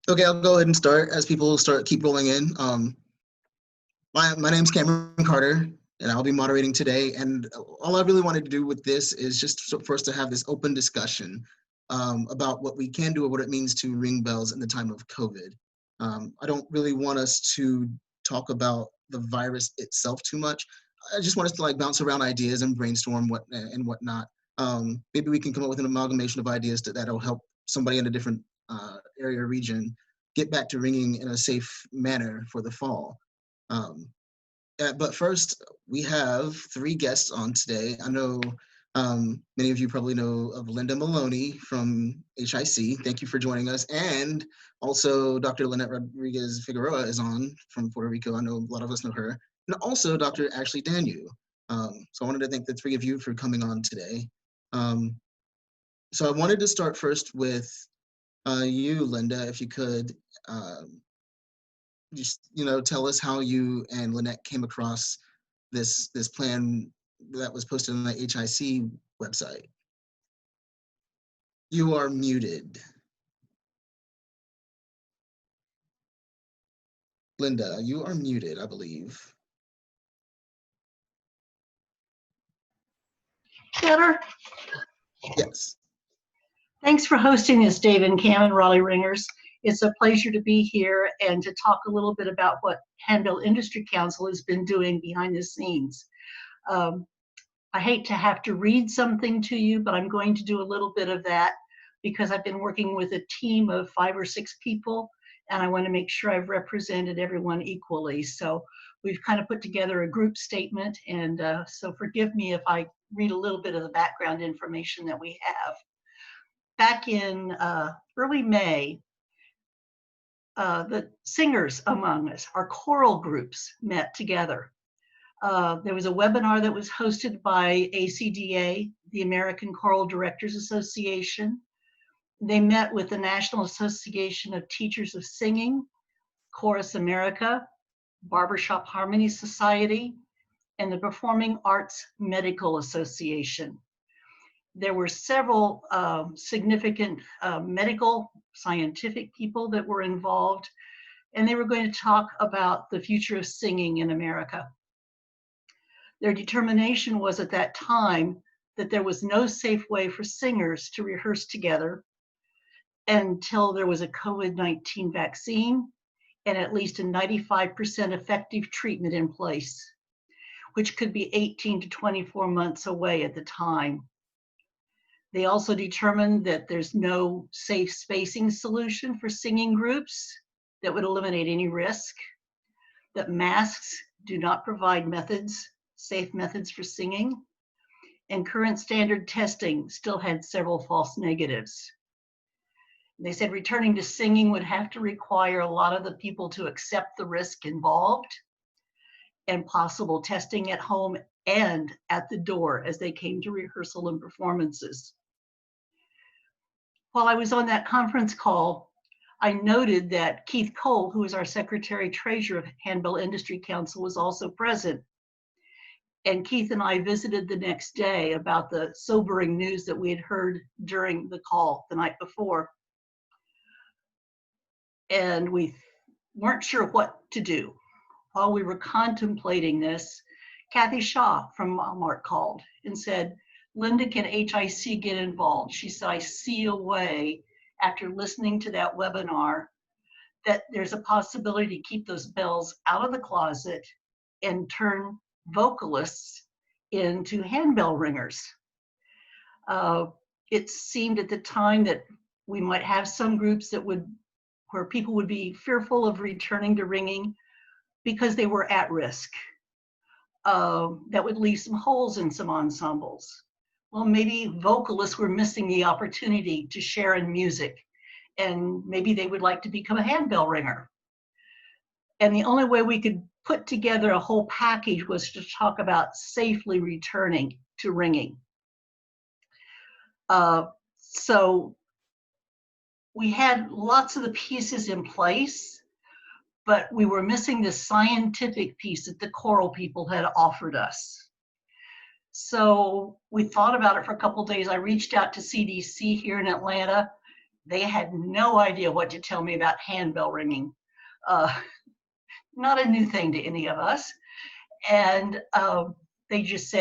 Okay, I'll go ahead and start as people keep rolling in. My name's Cameron Carter, and I'll be moderating today. And all I really wanted to do with this is just for us to have this open discussion about what we can do or what it means to ring bells in the time of COVID. I don't really want us to talk about the virus itself too much. I just want us to like bounce around ideas and brainstorm what and whatnot. Maybe we can come up with an amalgamation of ideas that'll help somebody in a different area or region get back to ringing in a safe manner for the fall. Um, but first, we have three guests on today. I know many of you probably know of Linda Maloney from HIC. Thank you for joining us. And also Dr. Lynette Rodriguez Figueroa is on from Puerto Rico. I know a lot of us know her. And also Dr. Ashley Danu. So I wanted to thank the three of you for coming on today. So I wanted to start first with you, Linda, if you could just tell us how you and Lynette came across this plan that was posted on the HIC website. You are muted. Linda, you are muted, I believe. Better? Yes. Thanks for hosting this, Dave and Cam and Raleigh Ringers. It's a pleasure to be here and to talk a little bit about what Handbell Industry Council has been doing behind the scenes. I hate to have to read something to you, but I'm going to do a little bit of that because I've been working with a team of 5 or 6 people, and I want to make sure I've represented everyone equally. So we've kind of put together a group statement, and so forgive me if I read a little bit of the background information that we have. Back in early May, the singers among us, our choral groups, met together. There was a webinar that was hosted by ACDA, the American Choral Directors Association. They met with the National Association of Teachers of Singing, Chorus America, Barbershop Harmony Society, and the Performing Arts Medical Association. There were several significant medical, scientific people that were involved, and they were going to talk about the future of singing in America. Their determination was at that time that there was no safe way for singers to rehearse together until there was a COVID-19 vaccine and at least a 95% effective treatment in place, which could be 18 to 24 months away at the time. They also determined that there's no safe spacing solution for singing groups that would eliminate any risk, that masks do not provide safe methods for singing, and current standard testing still had several false negatives. They said returning to singing would have to require a lot of the people to accept the risk involved and possible testing at home and at the door as they came to rehearsal and performances. While I was on that conference call, I noted that Keith Cole, who is our Secretary Treasurer of Handbell Industry Council, was also present. And Keith and I visited the next day about the sobering news that we had heard during the call the night before. And we weren't sure what to do. While we were contemplating this, Kathy Shaw from Walmart called and said, Linda, can HIC get involved? She said, I see a way after listening to that webinar that there's a possibility to keep those bells out of the closet and turn vocalists into handbell ringers. It seemed at the time that we might have some groups where people would be fearful of returning to ringing because they were at risk. That would leave some holes in some ensembles. Well, maybe vocalists were missing the opportunity to share in music, and maybe they would like to become a handbell ringer. And the only way we could put together a whole package was to talk about safely returning to ringing. So we had lots of the pieces in place, but we were missing the scientific piece that the choral people had offered us. So we thought about it for a couple of days. I reached out to CDC here in Atlanta, They had no idea what to tell me about handbell ringing. Uh, not a new thing to any of us. And they just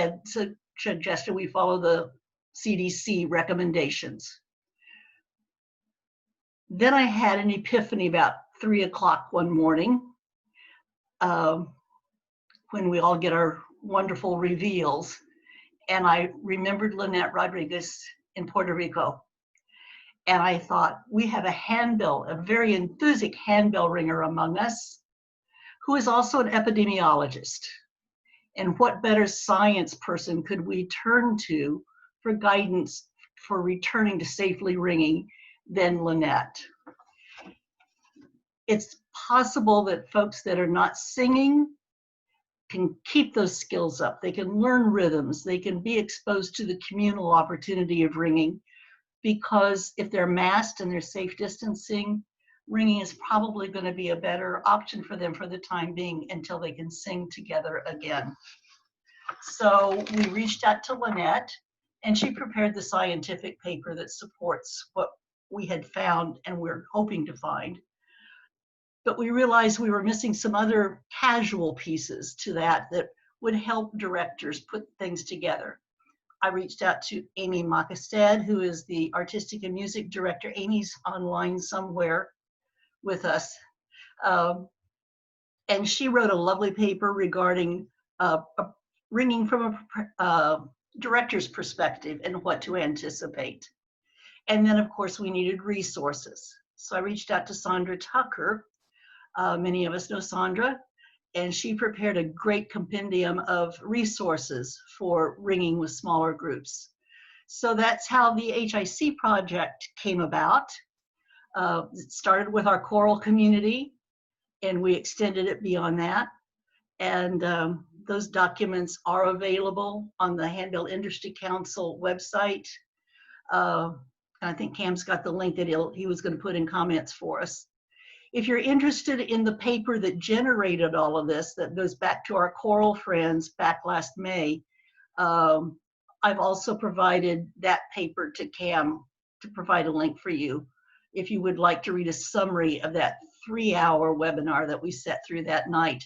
suggested we follow the CDC recommendations. Then I had an epiphany about 3 o'clock one morning when we all get our wonderful reveals. And I remembered Lynette Rodriguez in Puerto Rico. And I thought, we have a handbell, a very enthusiastic handbell ringer among us, who is also an epidemiologist. And what better science person could we turn to for guidance for returning to safely ringing than Lynette? It's possible that folks that are not singing can keep those skills up. They can learn rhythms. They can be exposed to the communal opportunity of ringing, because if they're masked and they're safe distancing, ringing is probably going to be a better option for them for the time being until they can sing together again. So we reached out to Lynette, and she prepared the scientific paper that supports what we had found and we're hoping to find. But we realized we were missing some other casual pieces to that would help directors put things together. I reached out to Amy Makastad, who is the artistic and music director. Amy's online somewhere with us. And she wrote a lovely paper regarding ringing from a director's perspective and what to anticipate. And then, of course, we needed resources. So I reached out to Sandra Tucker. Many of us know Sandra, and she prepared a great compendium of resources for ringing with smaller groups. So that's how the HIC project came about. It started with our choral community, and we extended it beyond that. And those documents are available on the Handbell Industry Council website. I think Cam's got the link that he was going to put in comments for us. If you're interested in the paper that generated all of this, that goes back to our choral friends back last May, I've also provided that paper to Cam to provide a link for you if you would like to read a summary of that 3-hour webinar that we sat through that night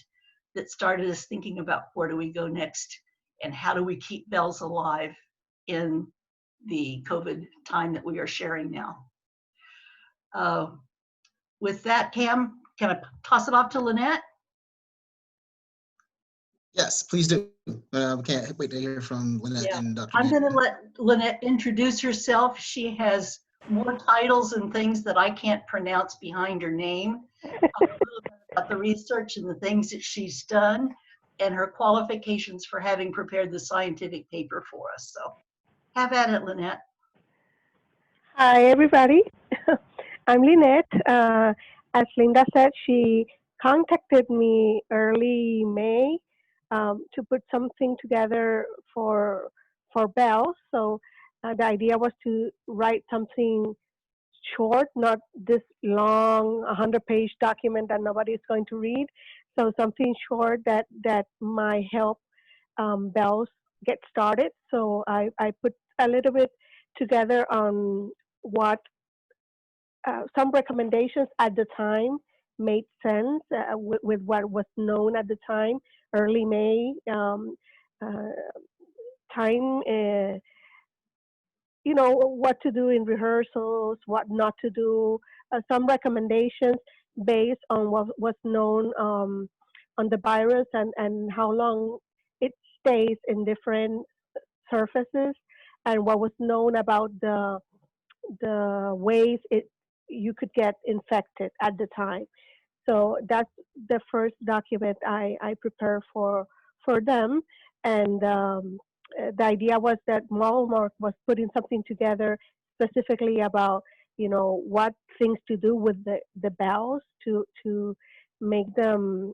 that started us thinking about where do we go next and how do we keep bells alive in the COVID time that we are sharing now. With that, Cam, can I toss it off to Lynette? Yes, please do. Can't wait to hear from Lynette and Dr. I'm going to let Lynette introduce herself. She has more titles and things that I can't pronounce behind her name. About the research and the things that she's done and her qualifications for having prepared the scientific paper for us. So have at it, Lynette. Hi, everybody. I'm Lynette. As Linda said, she contacted me early May to put something together for bells. So the idea was to write something short, not this long 100-page document that nobody's going to read. So something short that might help bells get started. So I put a little bit together on what some recommendations at the time made sense with what was known at the time, early May time. You know, what to do in rehearsals, what not to do, some recommendations based on what was known on the virus and how long it stays in different surfaces, and what was known about the ways you could get infected at the time. So that's the first document I prepared for them. And the idea was that Malmark was putting something together specifically about, you know, what things to do with the bells to make them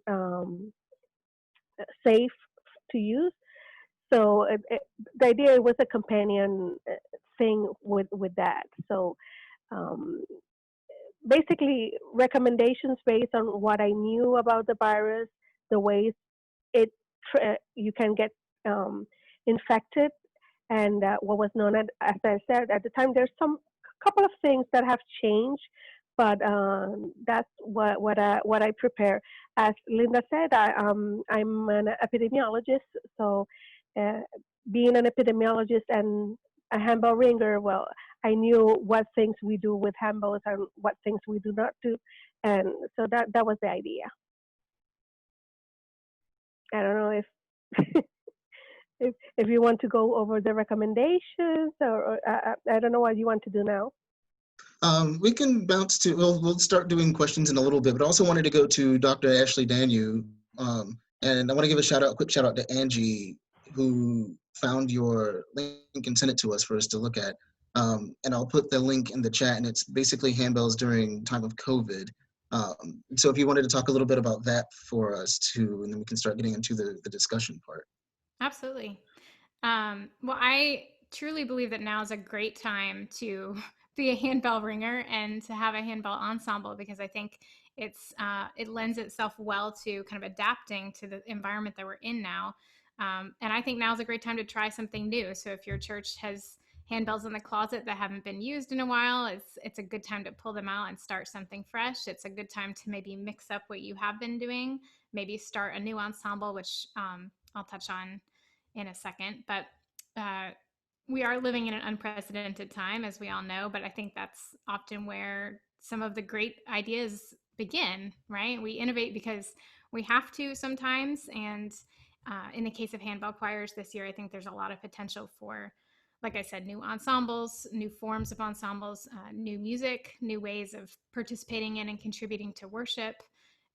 safe to use. So the idea was a companion thing with that. So basically recommendations based on what I knew about the virus, the ways you can get infected, and what was known as I said at the time. There's some couple of things that have changed, but that's what I prepare. As Linda said, I'm an epidemiologist, so uh, being an epidemiologist and a handbell ringer, well, I knew what things we do with handbells and what things we do not do, and so that was the idea. I don't know if if you want to go over the recommendations, or I don't know what you want to do now. We can bounce to, well, we'll start doing questions in a little bit, but I also wanted to go to Dr. Ashley Danu. And I want to give a quick shout out to Angie, who found your link and sent it to us for us to look at. And I'll put the link in the chat, and it's basically handbells during time of COVID. So if you wanted to talk a little bit about that for us too, and then we can start getting into the discussion part. Absolutely. Well, I truly believe that now is a great time to be a handbell ringer and to have a handbell ensemble, because I think it lends itself well to kind of adapting to the environment that we're in now. And I think now is a great time to try something new. So if your church has handbells in the closet that haven't been used in a while, it's a good time to pull them out and start something fresh. It's a good time to maybe mix up what you have been doing, maybe start a new ensemble, which I'll touch on in a second. But uh, we are living in an unprecedented time, as we all know, but I think that's often where some of the great ideas begin, right? We innovate because we have to sometimes. And in the case of handbell choirs this year, I think there's a lot of potential for, like I said, new ensembles, new forms of ensembles, new music, new ways of participating in and contributing to worship,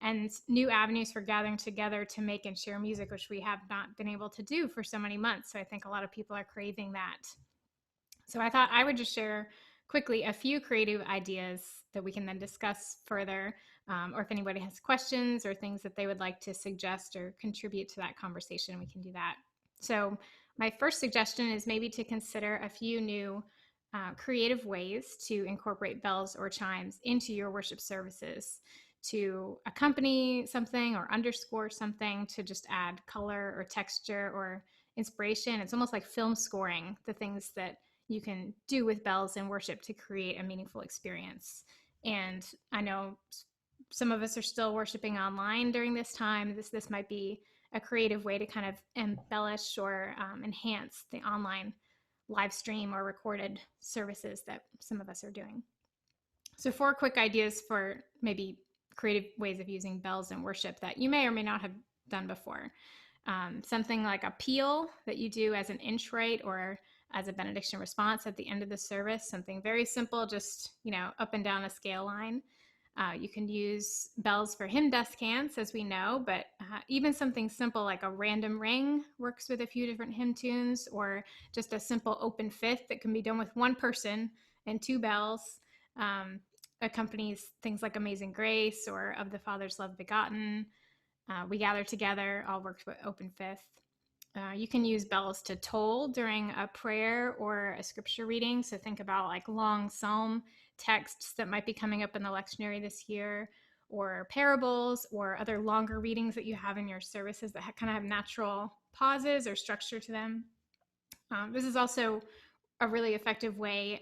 and new avenues for gathering together to make and share music, which we have not been able to do for so many months. So I think a lot of people are craving that. So I thought I would just share quickly a few creative ideas that we can then discuss further, or if anybody has questions or things that they would like to suggest or contribute to that conversation, we can do that. So my first suggestion is maybe to consider a few new creative ways to incorporate bells or chimes into your worship services, to accompany something or underscore something, to just add color or texture or inspiration. It's almost like film scoring, the things that you can do with bells in worship to create a meaningful experience. And I know some of us are still worshiping online during this time. This might be a creative way to kind of embellish or enhance the online live stream or recorded services that some of us are doing. So 4 quick ideas for maybe creative ways of using bells in worship that you may or may not have done before. Something like a peal that you do as an introit or as a benediction response at the end of the service, something very simple, just, up and down a scale line. You can use bells for hymn descants, as we know, but even something simple like a random ring works with a few different hymn tunes, or just a simple open fifth that can be done with one person and 2 bells. Accompanies things like Amazing Grace or Of the Father's Love Begotten. We Gather Together, all works with open fifth. You can use bells to toll during a prayer or a scripture reading. So think about like long psalm texts that might be coming up in the lectionary this year, or parables or other longer readings that you have in your services that kind of have natural pauses or structure to them. This is also a really effective way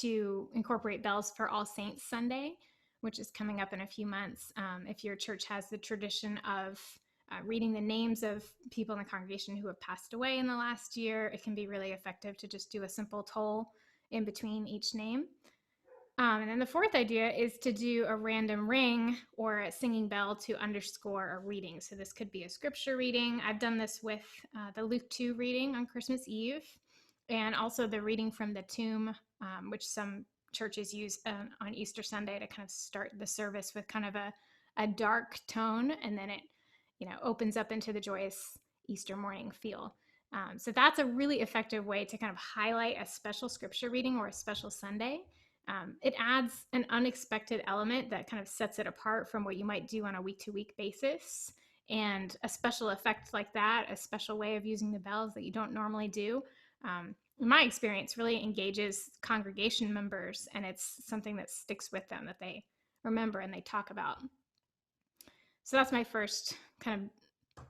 to incorporate bells for All Saints Sunday, which is coming up in a few months. If your church has the tradition of reading the names of people in the congregation who have passed away in the last year, it can be really effective to just do a simple toll in between each name. And then the 4th idea is to do a random ring or a singing bell to underscore a reading. So this could be a scripture reading. I've done this with the Luke 2 reading on Christmas Eve, and also the reading from the tomb, which some churches use on Easter Sunday to kind of start the service with kind of a dark tone, and then it opens up into the joyous Easter morning feel. So that's a really effective way to kind of highlight a special scripture reading or a special Sunday. It adds an unexpected element that kind of sets it apart from what you might do on a week-to-week basis. And a special effect like that, a special way of using the bells that you don't normally do, in my experience, really engages congregation members, and it's something that sticks with them, that they remember and they talk about. So that's my first kind of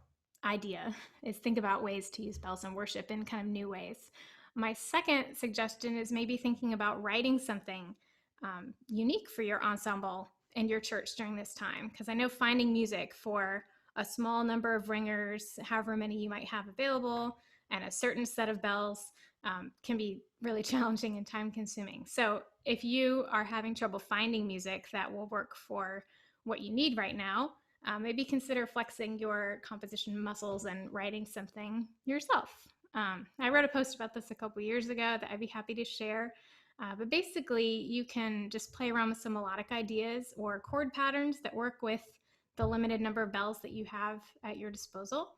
idea, is think about ways to use bells in worship in kind of new ways. My second suggestion is maybe thinking about writing something unique for your ensemble and your church during this time, because I know finding music for a small number of ringers, however many you might have available, and a certain set of bells can be really challenging and time consuming. So if you are having trouble finding music that will work for what you need right now, maybe consider flexing your composition muscles and writing something yourself. I wrote a post about this a couple years ago that I'd be happy to share. But basically, you can just play around with some melodic ideas or chord patterns that work with the limited number of bells that you have at your disposal.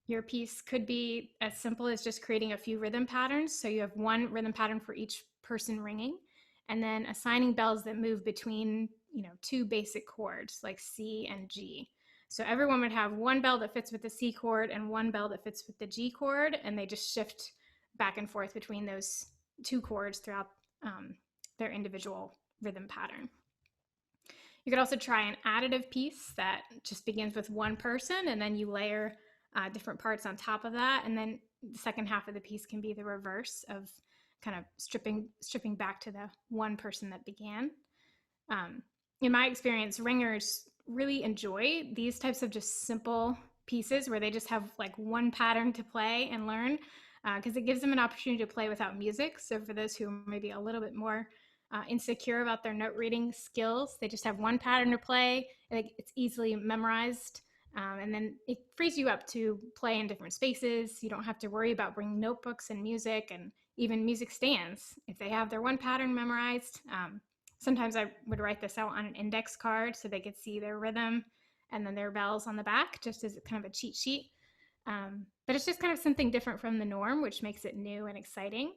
Your piece could be as simple as just creating a few rhythm patterns. So you have one rhythm pattern for each person ringing, and then assigning bells that move between, two basic chords like C and G. So everyone would have one bell that fits with the C chord and one bell that fits with the G chord, and they just shift back and forth between those two chords throughout their individual rhythm pattern. You could also try an additive piece that just begins with one person, and then you layer different parts on top of that, and then the second half of the piece can be the reverse of kind of stripping back to the one person that began. In my experience, ringers really enjoy these types of just simple pieces where they just have like one pattern to play and learn, because it gives them an opportunity to play without music. So for those who are maybe a little bit more insecure about their note reading skills, they just have one pattern to play. It's easily memorized. And then it frees you up to play in different spaces. You don't have to worry about bringing notebooks and music and even music stands. If they have their one pattern memorized, sometimes I would write this out on an index card so they could see their rhythm and then their bells on the back, just as kind of a cheat sheet. But it's just kind of something different from the norm, which makes it new and exciting.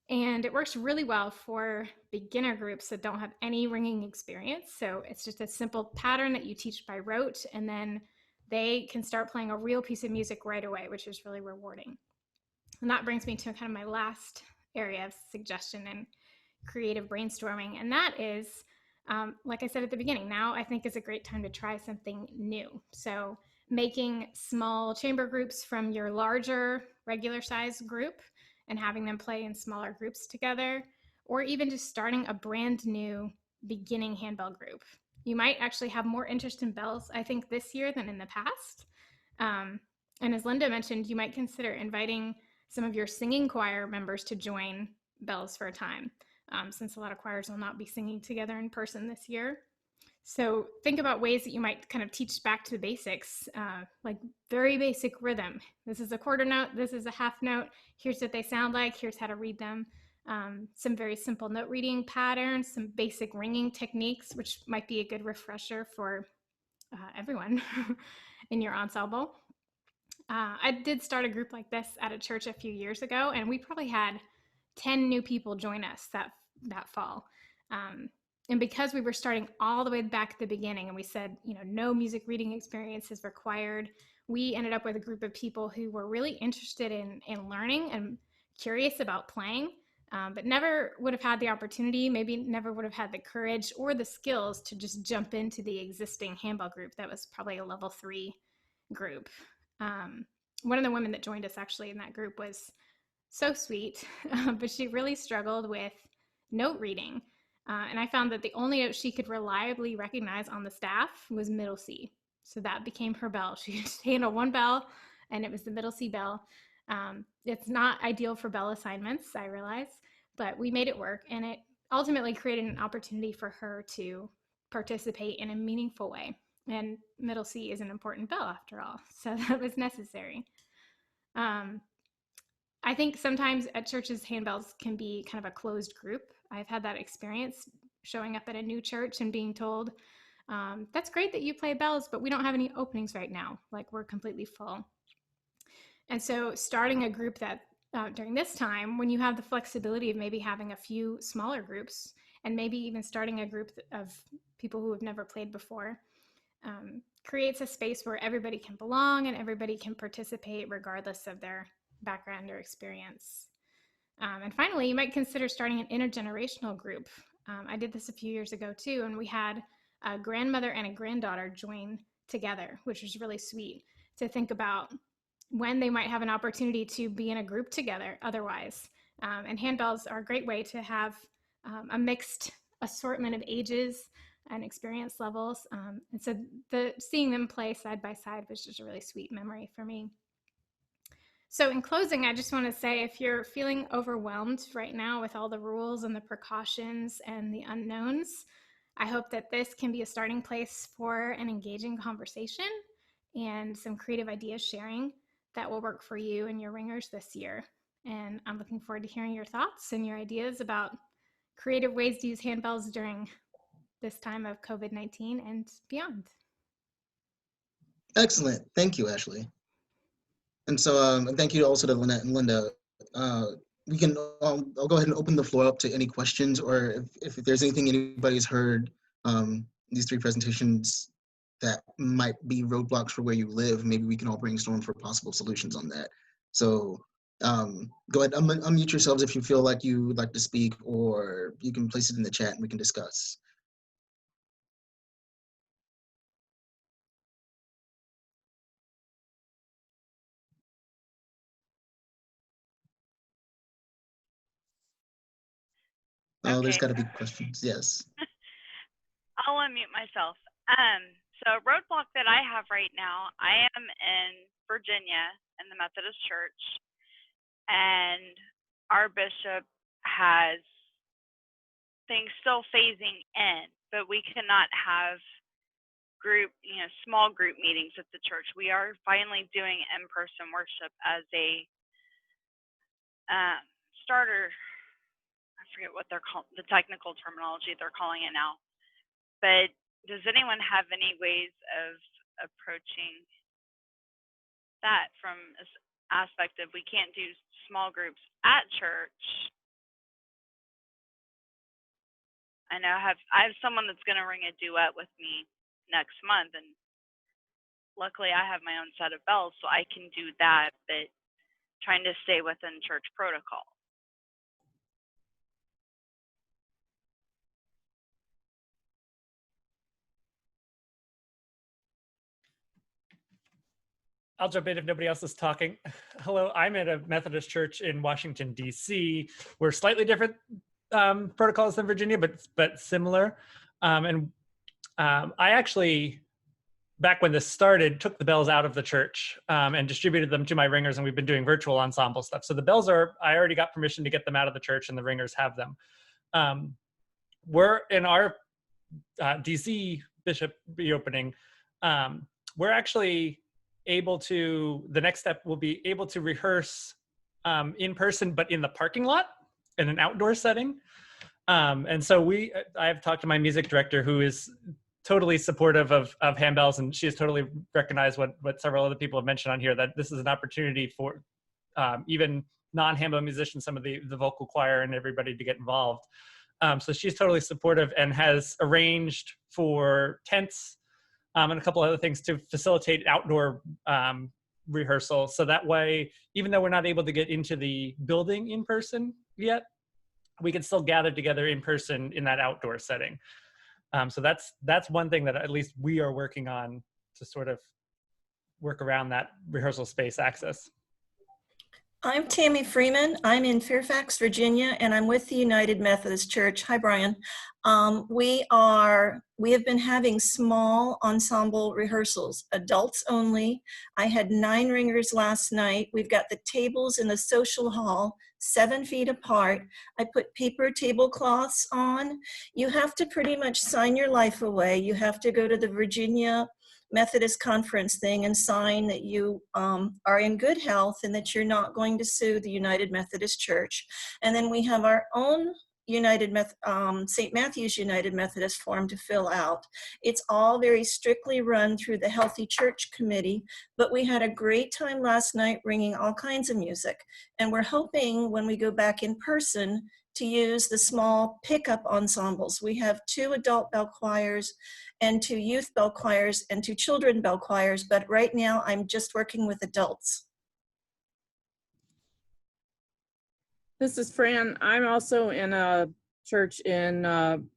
And it works really well for beginner groups that don't have any ringing experience. So it's just a simple pattern that you teach by rote, and then they can start playing a real piece of music right away, which is really rewarding. And that brings me to kind of my last area of suggestion and creative brainstorming. And that is, like I said at the beginning, now I think is a great time to try something new. So making small chamber groups from your larger regular size group and having them play in smaller groups together, or even just starting a brand new beginning handbell group. You might actually have more interest in bells, I think, this year than in the past. And as Linda mentioned, you might consider inviting some of your singing choir members to join bells for a time, since a lot of choirs will not be singing together in person this year. So think about ways that you might kind of teach back to the basics, like very basic rhythm. This is a quarter note, this is a half note, here's what they sound like, here's how to read them. Some very simple note reading patterns, some basic ringing techniques, which might be a good refresher for everyone in your ensemble. I did start a group like this at a church a few years ago, and we probably had 10 new people join us that fall. And because we were starting all the way back at the beginning and we said, no music reading experience is required, we ended up with a group of people who were really interested in learning and curious about playing, but never would have had the opportunity, maybe never would have had the courage or the skills to just jump into the existing handbell group that was probably a level 3 group. One of the women that joined us actually in that group was so sweet, but she really struggled with note reading. And I found that the only note she could reliably recognize on the staff was middle C. So that became her bell. She just handled one bell, and it was the middle C bell. It's not ideal for bell assignments, I realize, but we made it work, and it ultimately created an opportunity for her to participate in a meaningful way. And middle C is an important bell after all, so that was necessary. I think sometimes at churches, handbells can be kind of a closed group. I've had that experience showing up at a new church and being told, that's great that you play bells, but we don't have any openings right now. Like, we're completely full. And so starting a group that during this time, when you have the flexibility of maybe having a few smaller groups and maybe even starting a group of people who have never played before, creates a space where everybody can belong and everybody can participate regardless of their background or experience. And finally, you might consider starting an intergenerational group. I did this a few years ago too, and we had a grandmother and a granddaughter join together, which was really sweet to think about when they might have an opportunity to be in a group together otherwise. And handbells are a great way to have a mixed assortment of ages and experience levels. And so seeing them play side by side was just a really sweet memory for me. So in closing, I just want to say, if you're feeling overwhelmed right now with all the rules and the precautions and the unknowns, I hope that this can be a starting place for an engaging conversation and some creative idea sharing that will work for you and your ringers this year. And I'm looking forward to hearing your thoughts and your ideas about creative ways to use handbells during this time of COVID-19 and beyond. Excellent. Thank you, Ashley. And so thank you also to Lynette and Linda. We can, I'll go ahead and open the floor up to any questions, or if there's anything anybody's heard these three presentations that might be roadblocks for where you live, maybe we can all brainstorm for possible solutions on that. So go ahead, unmute yourselves if you feel like you would like to speak, or you can place it in the chat and we can discuss. Oh, there's got to be questions. Yes. I'll unmute myself. So a roadblock that I have right now, I am in Virginia in the Methodist Church, and our bishop has things still phasing in, but we cannot have small group meetings at the church. We are finally doing in-person worship as a starter. I forget what they're called, the technical terminology they're calling it now. But does anyone have any ways of approaching that from this aspect of we can't do small groups at church? I know I have someone that's going to ring a duet with me next month, and luckily I have my own set of bells, so I can do that, but trying to stay within church protocol. I'll jump in if nobody else is talking. Hello, I'm at a Methodist church in Washington, D.C. We're slightly different protocols than Virginia, but similar. I actually, back when this started, took the bells out of the church and distributed them to my ringers, and we've been doing virtual ensemble stuff. So the bells I already got permission to get them out of the church, and the ringers have them. We're in our DC bishop reopening, we're actually able to, the next step will be able to rehearse in person, but in the parking lot in an outdoor setting. And so I've talked to my music director, who is totally supportive of handbells, and she has totally recognized what several other people have mentioned on here, that this is an opportunity for even non-handbell musicians, some of the vocal choir and everybody to get involved. So she's totally supportive and has arranged for tents and a couple other things to facilitate outdoor rehearsal. So that way, even though we're not able to get into the building in person yet, we can still gather together in person in that outdoor setting. So that's one thing that at least we are working on to sort of work around that rehearsal space access. I'm Tammy Freeman. I'm in Fairfax, Virginia, and I'm with the United Methodist Church. Hi, Brian. We have been having small ensemble rehearsals, adults only. I had 9 ringers last night. We've got the tables in the social hall, 7 feet apart. I put paper tablecloths on. You have to pretty much sign your life away. You have to go to the Virginia Methodist conference thing and sign that you are in good health and that you're not going to sue the United Methodist Church. And then we have our own St. Matthew's United Methodist form to fill out. It's all very strictly run through the Healthy Church Committee, but we had a great time last night ringing all kinds of music. And we're hoping when we go back in person to use the small pickup ensembles. We have 2 adult bell choirs and 2 youth bell choirs and 2 children bell choirs, but right now I'm just working with adults. This is Fran. I'm also in a church in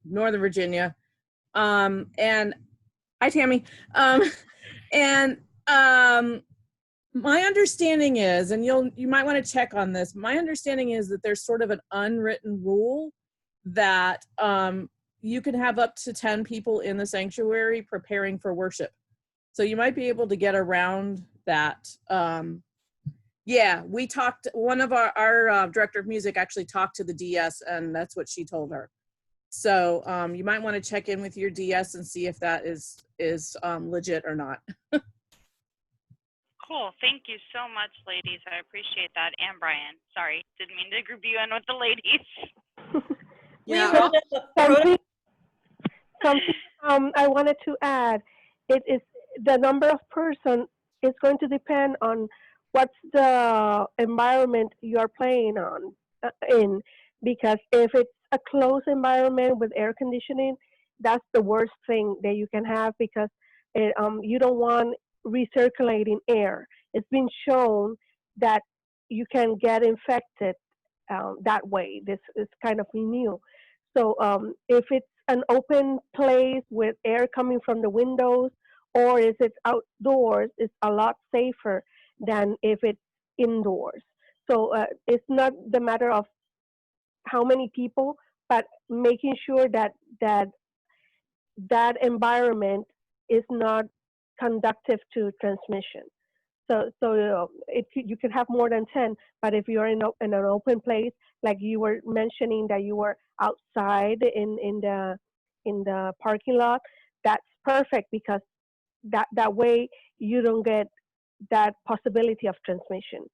Northern Virginia. And hi, Tammy. My understanding is, and you might want to check on this, my understanding is that there's sort of an unwritten rule that you can have up to 10 people in the sanctuary preparing for worship. So you might be able to get around that. Yeah, we talked, one of our director of music actually talked to the DS, and that's what she told her. So you might want to check in with your DS and see if that is legit or not. Cool. Thank you so much, ladies. I appreciate that. And Brian. Sorry, didn't mean to group you in with the ladies. We Yeah, wrote up a protocol. Something I wanted to add, it is the number of person is going to depend on what's the environment you are playing on in, because if it's a closed environment with air conditioning, that's the worst thing that you can have, because you don't want recirculating air. It's been shown that you can get infected that way. This is kind of new. So if it's an open place with air coming from the windows, or if it's outdoors, it's a lot safer than if it's indoors. So it's not the matter of how many people, but making sure that environment is not conductive to transmission. So you could have more than 10, but if you're in an open place, like you were mentioning that you were outside in the parking lot, that's perfect, because that way you don't get that possibility of transmission.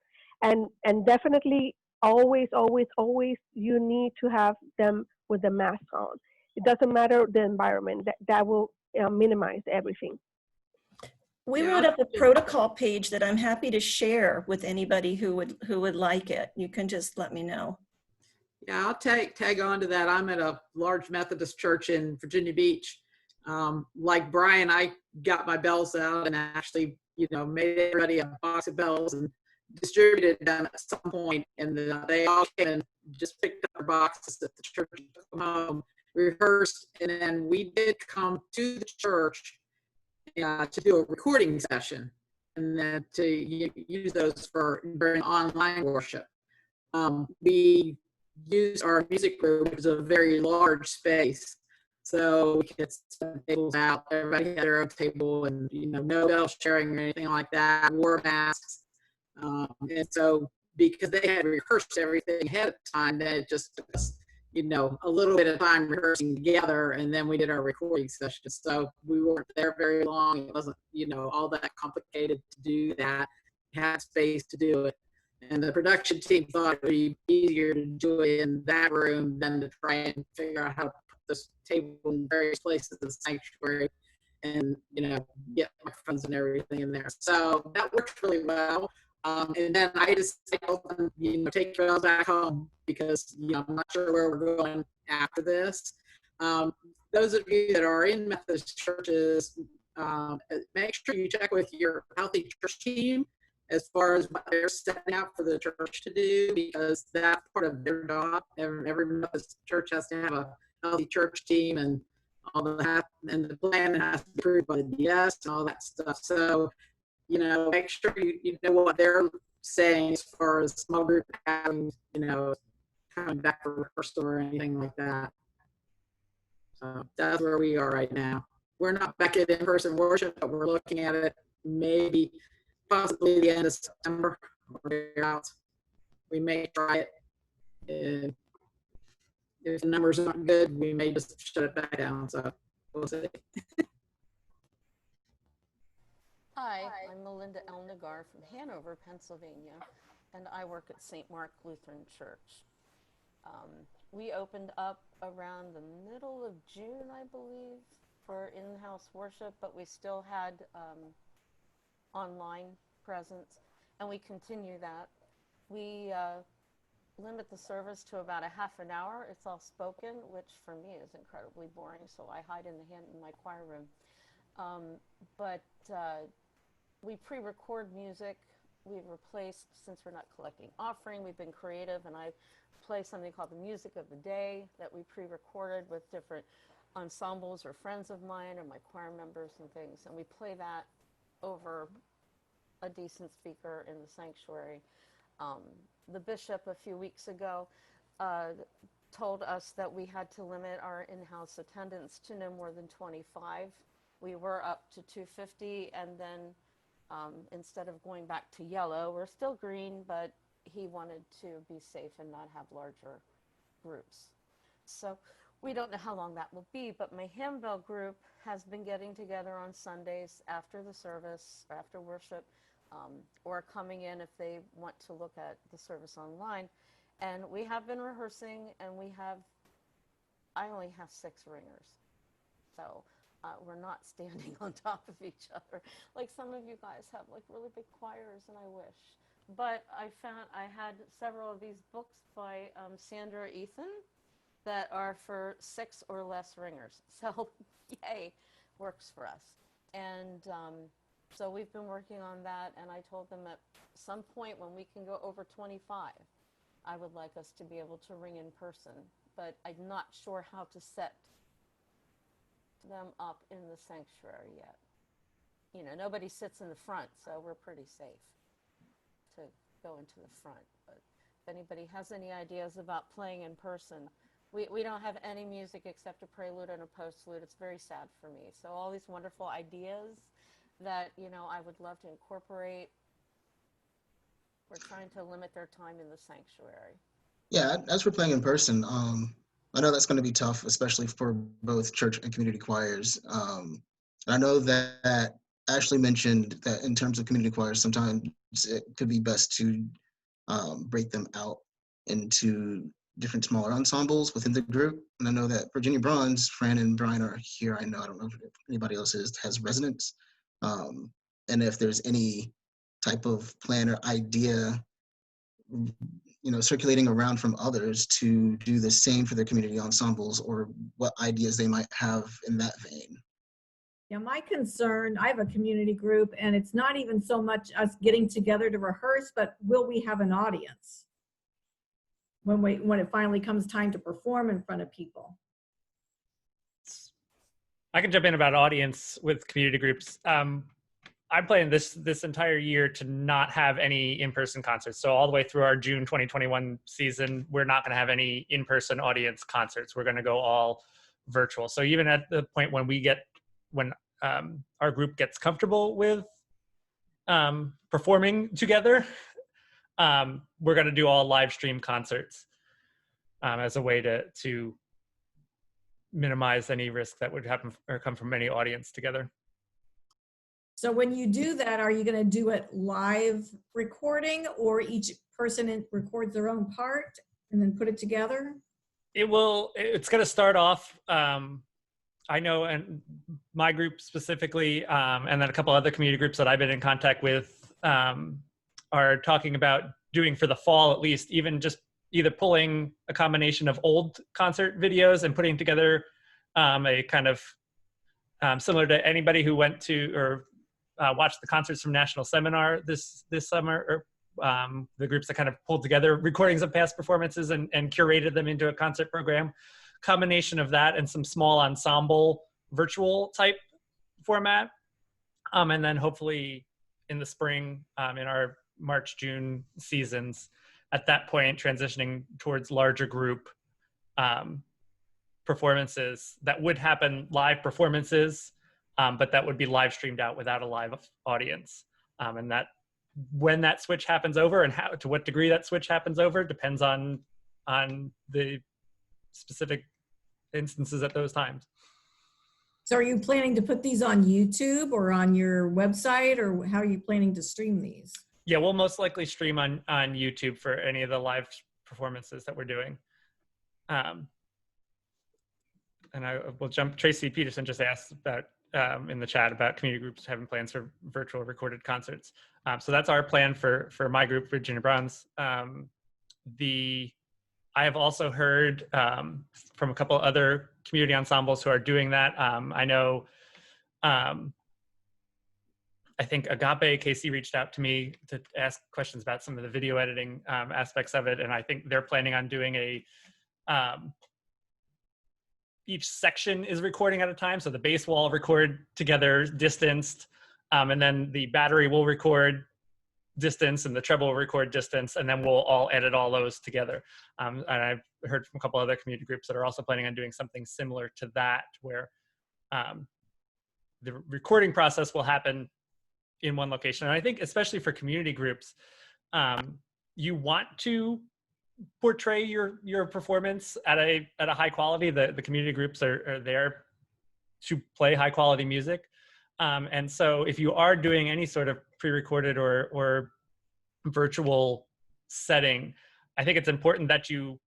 And definitely always you need to have them with the mask on. It doesn't matter the environment. That will minimize everything. We wrote up a protocol page that I'm happy to share with anybody who would like it. You can just let me know. Yeah, I'll tag on to that. I'm at a large Methodist church in Virginia Beach. Like Brian, I got my bells out and actually, made everybody a box of bells and distributed them at some point. And they all came and just picked up their boxes at the church, took them home, rehearsed, and then we did come to the church to do a recording session, and then to use those during online worship. We used our music room, which is a very large space, so we could set tables out. Everybody had their own table, and no bell sharing or anything like that. Wore masks, and so because they had rehearsed everything ahead of time, then it just took us a little bit of time rehearsing together, and then we did our recording session. So we weren't there very long. It wasn't, all that complicated to do that. Had space to do it. And the production team thought it would be easier to do it in that room than to try and figure out how to put this table in various places in the sanctuary and, get microphones and everything in there. So that worked really well. And then I just told them, take your bells back home, because I'm not sure where we're going after this. Those of you that are in Methodist churches, make sure you check with your healthy church team as far as what they're setting out for the church to do, because that's part of their job. Every Methodist church has to have a healthy church team, and all and the plan has to be approved by the DS and all that stuff. So make sure you know what they're saying as far as small group having, coming back for rehearsal or anything like that. So that's where we are right now. We're not back at in-person worship, but we're looking at it maybe possibly the end of September. We're out. We may try it. And if the numbers aren't good, we may just shut it back down. So we'll see. Hi, I'm Melinda Elnagar from Hanover, Pennsylvania, and I work at St. Mark Lutheran Church. We opened up around the middle of June, I believe, for in-house worship, but we still had online presence, and we continue that. We limit the service to about a half an hour. It's all spoken, which for me is incredibly boring, so I hide in my choir room. But we pre-record music. We've replaced, since we're not collecting offering, we've been creative, and I play something called the Music of the Day that we pre-recorded with different ensembles or friends of mine or my choir members and things. And we play that over a decent speaker in the sanctuary. The bishop a few weeks ago told us that we had to limit our in-house attendance to no more than 25. We were up to 250, and then instead of going back to yellow, we're still green, but he wanted to be safe and not have larger groups. So we don't know how long that will be, but my Handbell group has been getting together on Sundays after the service, or after worship, or coming in if they want to look at the service online. And we have been rehearsing, and I only have 6 ringers. So we're not standing on top of each other like some of you guys have, like really big choirs, and I wish. But I had several of these books by Sandra Ethan that are for 6 or less ringers. So yay, works for us. And so we've been working on that, and I told them at some point when we can go over 25, I would like us to be able to ring in person, but I'm not sure how to set them up in the sanctuary yet. You know, nobody sits in the front, so we're pretty safe to go into the front. But if anybody has any ideas about playing in person, we don't have any music except a prelude and a postlude. It's very sad for me. So all these wonderful ideas that, you know, I would love to incorporate. We're trying to limit their time in the sanctuary. Yeah, as for playing in person, I know that's going to be tough, especially for both church and community choirs. I know that Ashley mentioned that in terms of community choirs, sometimes it could be best to break them out into different smaller ensembles within the group. And I know that Virginia Bronze, Fran and Brian are here. I don't know if anybody else has residents. And if there's any type of plan or idea, you know, circulating around from others to do the same for their community ensembles, or what ideas they might have in that vein. Yeah, my concern, I have a community group, and it's not even so much us getting together to rehearse, but will we have an audience when it finally comes time to perform in front of people? I can jump in about audience with community groups. I'm planning this entire year to not have any in-person concerts. So all the way through our June 2021 season, we're not going to have any in-person audience concerts. We're going to go all virtual. So even at the point when our group gets comfortable with performing together, we're going to do all live stream concerts as a way to minimize any risk that would happen or come from any audience together. So when you do that, are you going to do it live recording, or each person records their own part and then put it together? It's going to start off, I know, and my group specifically, and then a couple other community groups that I've been in contact with are talking about doing for the fall, at least, even just either pulling a combination of old concert videos and putting together a kind of similar to anybody who went to or watched the concerts from National Seminar this summer, or the groups that kind of pulled together recordings of past performances and curated them into a concert program. Combination of that and some small ensemble virtual type format. And then hopefully in the spring, in our March, June seasons, at that point, transitioning towards larger group performances that would happen, live performances, but that would be live streamed out without a live audience. And that when that switch happens over and to what degree that switch happens over depends on the specific instances at those times. So are you planning to put these on YouTube or on your website, or how are you planning to stream these? Yeah, we'll most likely stream on YouTube for any of the live performances that we're doing. And I will jump, Tracy Peterson just asked about in the chat about community groups having plans for virtual recorded concerts. So that's our plan for my group, Virginia Bronze. I have also heard from a couple other community ensembles who are doing that. I know, I think Agape KC reached out to me to ask questions about some of the video editing aspects of it. And I think they're planning on doing each section is recording at a time. So the bass wall record together, distanced, And then the battery will record distance and the treble will record distance, and then we'll all edit all those together. And I've heard from a couple other community groups that are also planning on doing something similar to that, where the recording process will happen in one location. And I think especially for community groups, you want to portray your performance at a high quality. The community groups are there to play high quality music. And so if you are doing any sort of pre-recorded or virtual setting, I think it's important that you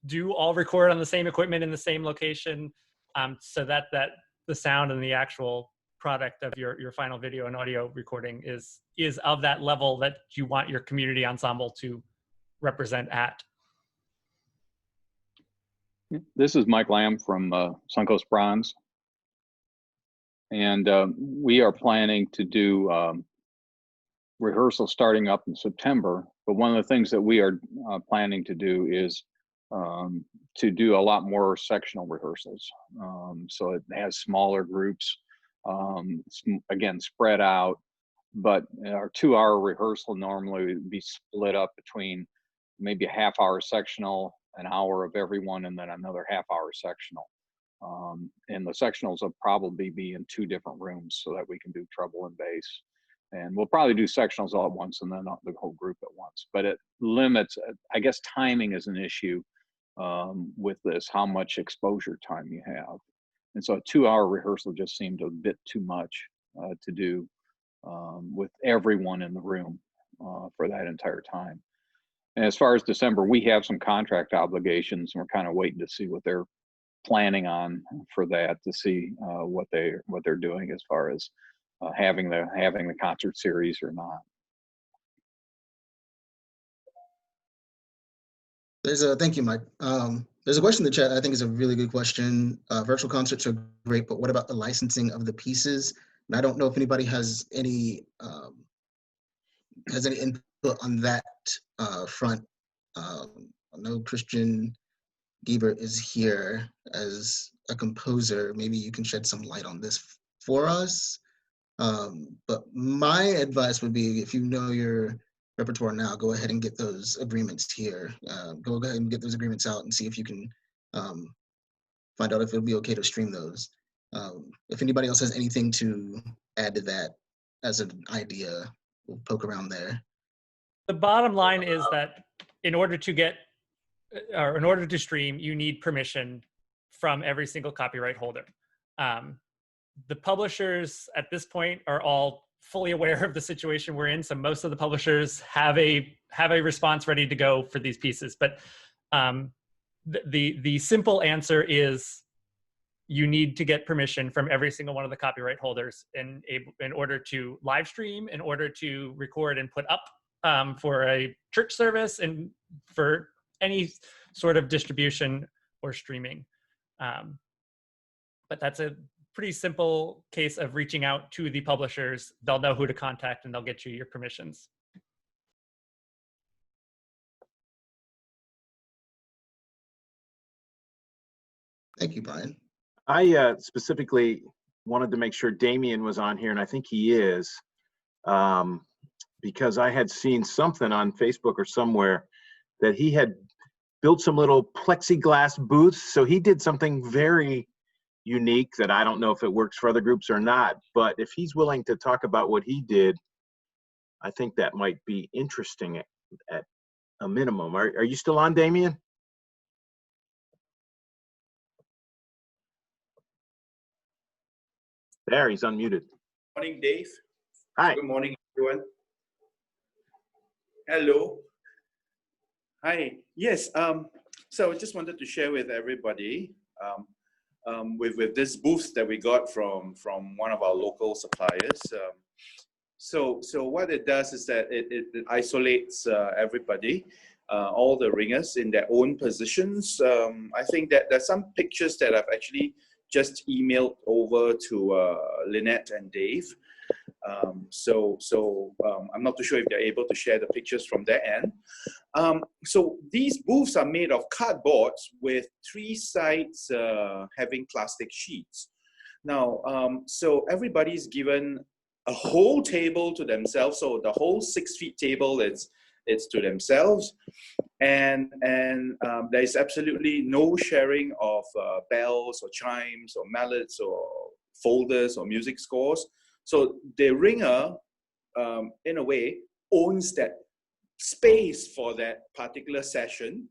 do all record on the same equipment in the same location, so that the sound and the actual product of your final video and audio recording is of that level that you want your community ensemble to represent at. This is Mike Lamb from Suncoast Bronze. And we are planning to do rehearsal starting up in September. But one of the things that we are planning to do is to do a lot more sectional rehearsals. So it has smaller groups, again, spread out. But our 2-hour rehearsal normally would be split up between maybe a half-hour sectional, an hour of everyone, and then another half-hour sectional. And the sectionals will probably be in 2 different rooms so that we can do treble and bass. And we'll probably do sectionals all at once and then the whole group at once. But it limits, I guess timing is an issue with this, how much exposure time you have. And so a 2-hour rehearsal just seemed a bit too much to do with everyone in the room for that entire time. And as far as December, we have some contract obligations, and we're kind of waiting to see what they're planning on for that, to see what they're doing as far as having the concert series or not. Thank you, Mike. There's a question in the chat I think is a really good question. Virtual concerts are great, but what about the licensing of the pieces? And I don't know if anybody has any input on that front. I know Christian Giebert is here as a composer. Maybe you can shed some light on this for us. But my advice would be, if you know your repertoire now, go ahead and get those agreements here. Go ahead and get those agreements out and see if you can find out if it'll be okay to stream those. If anybody else has anything to add to that as an idea, we'll poke around there. The bottom line is that in order to stream, you need permission from every single copyright holder. The publishers at this point are all fully aware of the situation we're in. So most of the publishers have a response ready to go for these pieces. But the simple answer is you need to get permission from every single one of the copyright holders in order to live stream, in order to record and put up for a church service, and for any sort of distribution or streaming. But that's a pretty simple case of reaching out to the publishers. They'll know who to contact and they'll get you your permissions. Thank you, Brian. I specifically wanted to make sure Damien was on here, and I think he is, because I had seen something on Facebook or somewhere that he had built some little plexiglass booths. So he did something very unique that I don't know if it works for other groups or not, but if he's willing to talk about what he did, I think that might be interesting at a minimum. Are you still on, Damien? There, he's unmuted. Morning, Dave. Hi. Good morning, everyone. Hello. Hi. Yes. So I just wanted to share with everybody with this booth that we got from one of our local suppliers. So what it does is that it isolates everybody, all the ringers in their own positions. I think that there's some pictures that I've actually just emailed over to Lynette and Dave. So I'm not too sure if they're able to share the pictures from their end. So these booths are made of cardboard with 3 sides having plastic sheets. Now, so everybody's given a whole table to themselves. So the whole 6 feet table, it's to themselves. And there's absolutely no sharing of bells or chimes or mallets or folders or music scores. So the ringer, in a way, owns that space for that particular session,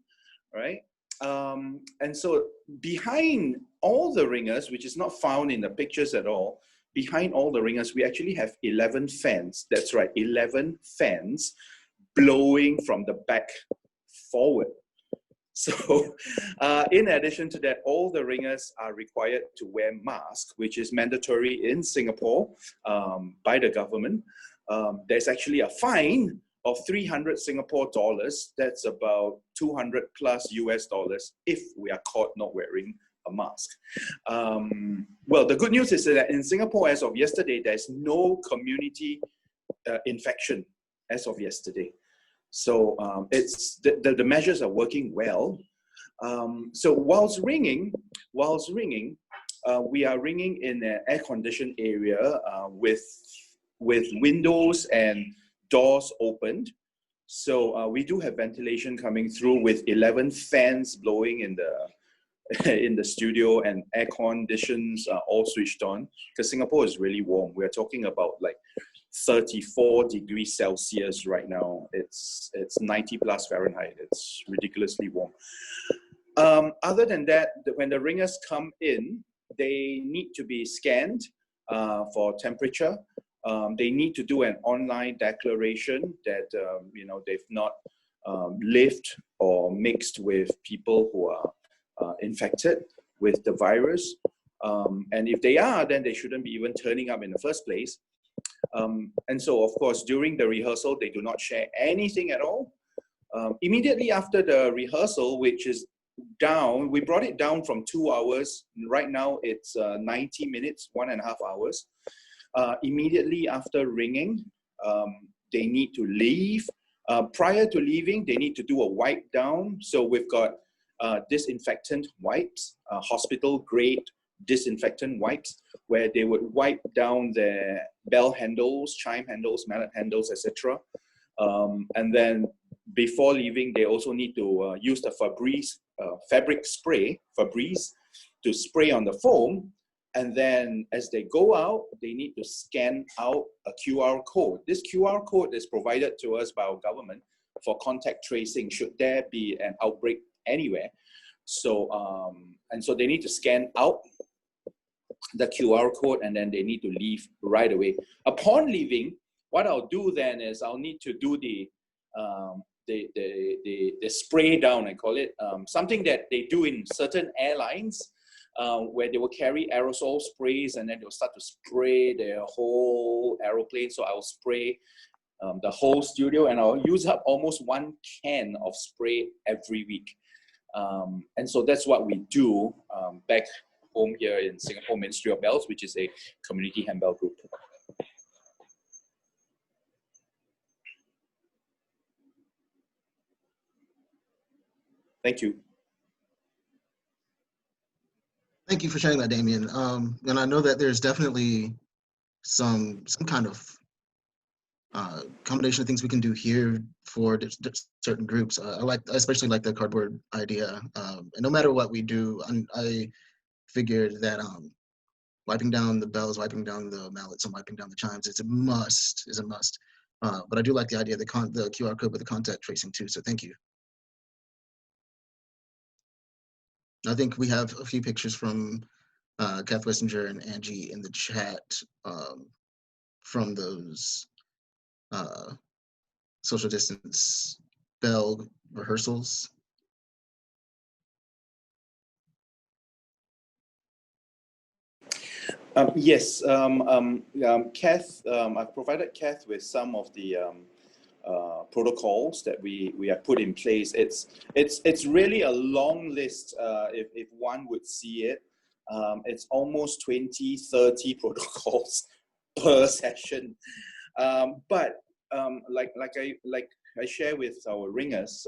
right? And so behind all the ringers, which is not found in the pictures at all, behind all the ringers, we actually have 11 fans. That's right, 11 fans blowing from the back forward. So in addition to that, all the ringers are required to wear masks, which is mandatory in Singapore by the government. There's actually a fine of 300 Singapore dollars. That's about 200 plus US dollars if we are caught not wearing a mask. Well, the good news is that in Singapore, as of yesterday, there's no community infection as of yesterday. So it's the measures are working well. So whilst ringing, we are ringing in an air-conditioned area with windows and doors opened. So we do have ventilation coming through with 11 fans blowing in the studio, and air conditions are all switched on because Singapore is really warm. We're talking about like 34 degrees Celsius right now. It's 90 plus Fahrenheit. It's ridiculously warm. Other than that, when the ringers come in, they need to be scanned for temperature. They need to do an online declaration that they've not lived or mixed with people who are infected with the virus. And if they are, then they shouldn't be even turning up in the first place. And so, of course, during the rehearsal, they do not share anything at all. Immediately after the rehearsal, which is down, we brought it down from 2 hours. Right now, it's 90 minutes, 1.5 hours. Immediately after ringing, they need to leave. Prior to leaving, they need to do a wipe down. So we've got disinfectant wipes, hospital-grade disinfectant wipes, where they would wipe down their bell handles, chime handles, mallet handles, etc. And then before leaving, they also need to use the Febreze fabric spray, Febreze, to spray on the foam. And then as they go out, they need to scan out a QR code. This QR code is provided to us by our government for contact tracing should there be an outbreak anywhere. So, and so they need to scan out the QR code, and then they need to leave right away. Upon leaving, what I'll do then is I'll need to do the spray down, I call it, something that they do in certain airlines, where they will carry aerosol sprays, and then they'll start to spray their whole aeroplane. So I'll spray the whole studio, and I'll use up almost 1 can of spray every week. And so that's what we do back home here in Singapore Ministry of Bells, which is a community handbell group. Thank you. Thank you for sharing that, Damien. And I know that there's definitely some kind of combination of things we can do here for certain groups. I especially like the cardboard idea. And no matter what we do, I figured that wiping down the bells, wiping down the mallets, and wiping down the chimes is a must. But I do like the idea of the QR code with the contact tracing too. So thank you. I think we have a few pictures from Kath Wessinger and Angie in the chat from those social distance bell rehearsals. Yes, Kath, I've provided Kath with some of the protocols that we have put in place. It's really a long list. If one would see it, it's almost 20, 30 protocols per session. But like I share with our ringers,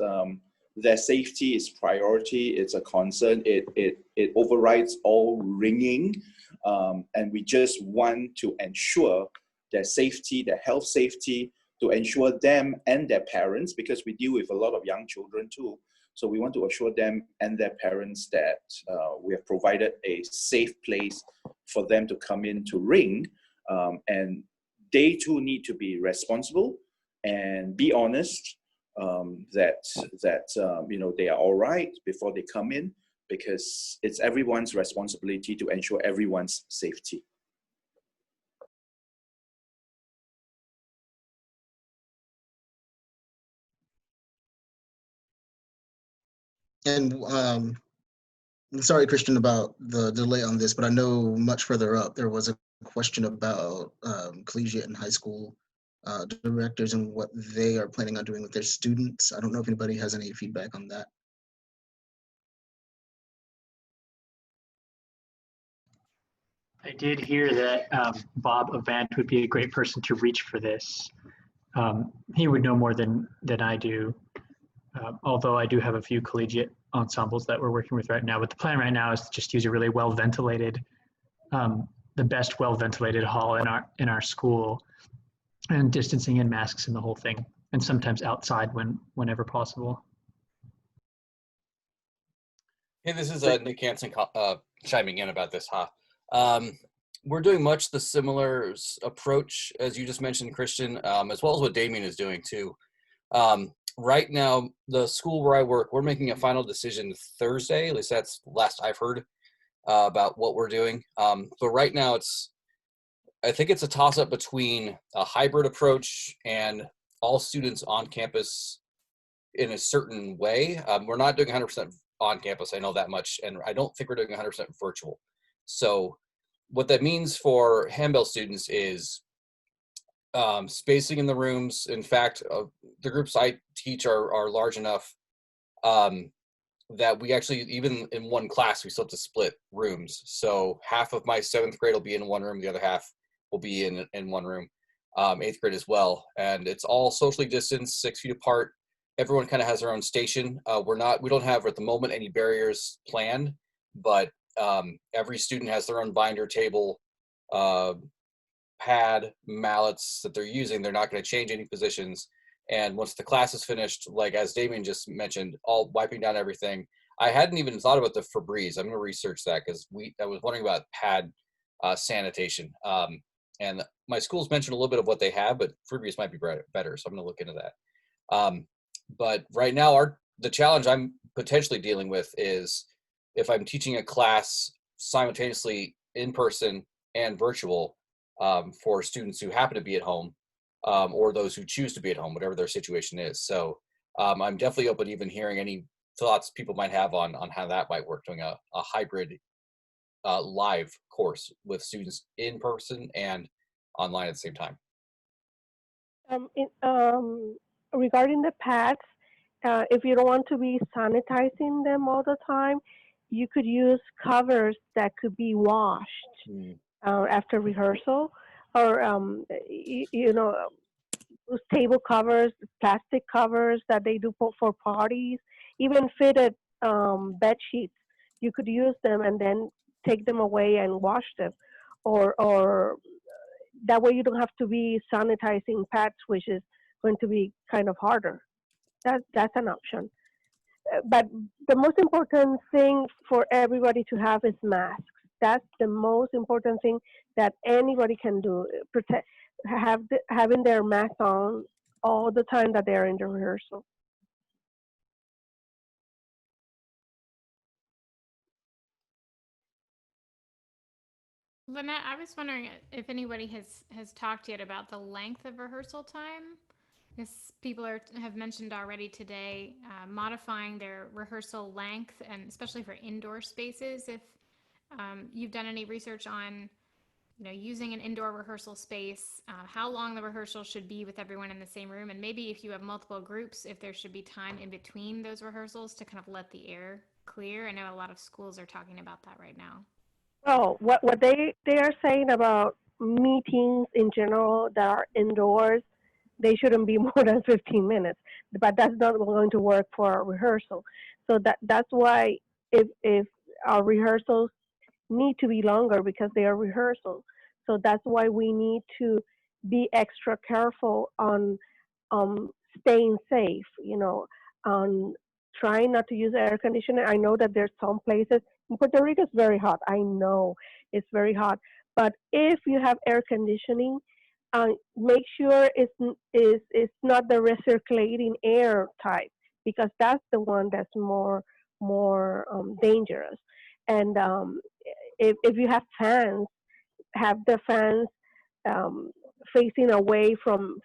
their safety is priority. It's a concern. It overrides all ringing, and we just want to ensure their safety, their health safety, to ensure them and their parents, because we deal with a lot of young children too. So we want to assure them and their parents that we have provided a safe place for them to come in to ring. And they too need to be responsible and be honest that they are all right before they come in, because it's everyone's responsibility to ensure everyone's safety. And I'm sorry, Christian, about the delay on this, but I know much further up there was a question about collegiate and high school directors and what they are planning on doing with their students. I don't know if anybody has any feedback on that. I did hear that Bob Avant would be a great person to reach for this. He would know more than I do, although I do have a few collegiate ensembles that we're working with right now. But the plan right now is to just use a really well-ventilated, the best well-ventilated hall in our school, and distancing and masks and the whole thing, and sometimes outside whenever possible. Hey, this is Nick Hansen chiming in about this, we're doing much the similar approach as you just mentioned, Christian, as well as what Damien is doing too. Right now, the school where I work, we're making a final decision Thursday. At least that's the last I've heard about what we're doing. But right now, I think it's a toss-up between a hybrid approach and all students on campus in a certain way. We're not doing 100% on campus, I know that much, and I don't think we're doing 100% virtual. So what that means for Handbell students is spacing in the rooms. In fact, the groups I teach are large enough that we actually, even in one class, we still have to split rooms. So half of my 7th grade will be in one room, the other half will be in one room, 8th grade as well. And it's all socially distanced, 6 feet apart. Everyone kind of has their own station. We don't have at the moment any barriers planned, but every student has their own binder table, pad, mallets that they're using. They're not going to change any positions. And once the class is finished, like as Damien just mentioned, all wiping down everything. I hadn't even thought about the Febreze. I'm going to research that because I was wondering about pad sanitation. And my school's mentioned a little bit of what they have, but Febreze might be better. So I'm going to look into that. But right now, the challenge I'm potentially dealing with is if I'm teaching a class simultaneously in person and virtual for students who happen to be at home or those who choose to be at home, whatever their situation is. So I'm definitely open to even hearing any thoughts people might have on how that might work, doing a hybrid live course with students in person and online at the same time. Regarding the pads, if you don't want to be sanitizing them all the time, you could use covers that could be washed after rehearsal, or those table covers, plastic covers that they do for parties, even fitted bed sheets. You could use them and then take them away and wash them, or that way you don't have to be sanitizing pads, which is going to be kind of harder. That's an option. But the most important thing for everybody to have is masks. That's the most important thing that anybody can do. Having their mask on all the time that they're in the rehearsal. Lynette, I was wondering if anybody has talked yet about the length of rehearsal time. Because people have mentioned already today modifying their rehearsal length, and especially for indoor spaces. If you've done any research on, using an indoor rehearsal space, how long the rehearsal should be with everyone in the same room, and maybe if you have multiple groups, if there should be time in between those rehearsals to kind of let the air clear. I know a lot of schools are talking about that right now. Well, what they are saying about meetings in general that are indoors, they shouldn't be more than 15 minutes, but that's not going to work for our rehearsal. So that's why if our rehearsals need to be longer, because they are rehearsals. So that's why we need to be extra careful on staying safe, on trying not to use air conditioning. I know that there's some places in Puerto Rico it's very hot. I know it's very hot, but if you have air conditioning, make sure it's not the recirculating air type because that's the one that's more dangerous. And if you have fans, have the fans um, facing away from,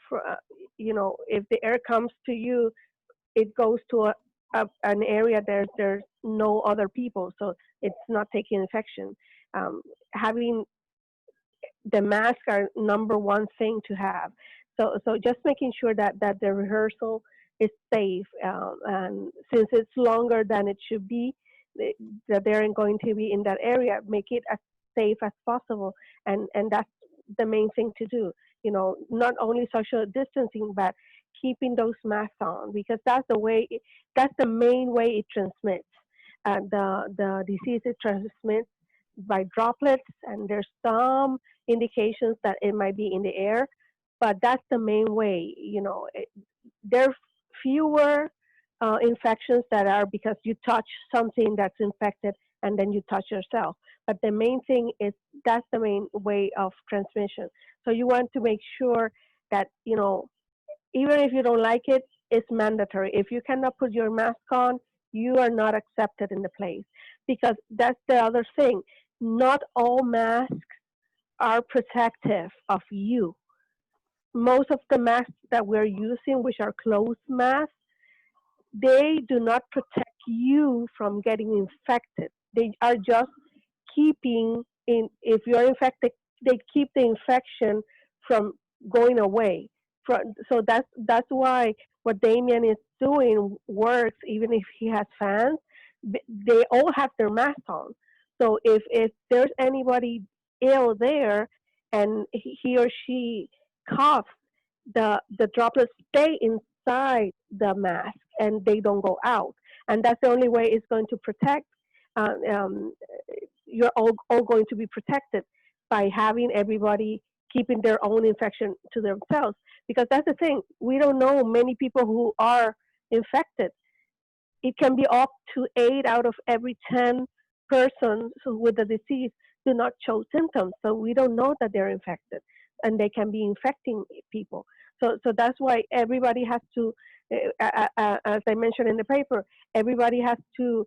if the air comes to you, it goes to an area there's no other people, so it's not taking infection. Having the masks are number one thing to have. So just making sure that the rehearsal is safe, and since it's longer than it should be, that they're going to be in that area, make it as safe as possible, and that's the main thing to do. Not only social distancing, but keeping those masks on because that's the main way it transmits. The disease it transmits by droplets, and there's some indications that it might be in the air, but that's the main way. There are fewer infections that are because you touch something that's infected and then you touch yourself. But the main thing is that's the main way of transmission. So you want to make sure that, even if you don't like it, it's mandatory. If you cannot put your mask on, you are not accepted in the place. Because that's the other thing. Not all masks are protective of you. Most of the masks that we're using, which are closed masks, they do not protect you from getting infected. They are just keeping in, if you're infected, they keep the infection from going away. So that's why what Damien is doing works even if he has fans. They all have their masks on. So if there's anybody ill there and he or she coughs, the droplets stay inside the mask and they don't go out. And that's the only way it's going to protect. Uh, um, you're all going to be protected by having everybody keeping their own infection to themselves. Because that's the thing, we don't know many people who are infected. It can be up to 8 out of every 10 persons with the disease do not show symptoms. So we don't know that they're infected and they can be infecting people. So that's why everybody has to, as I mentioned in the paper, everybody has to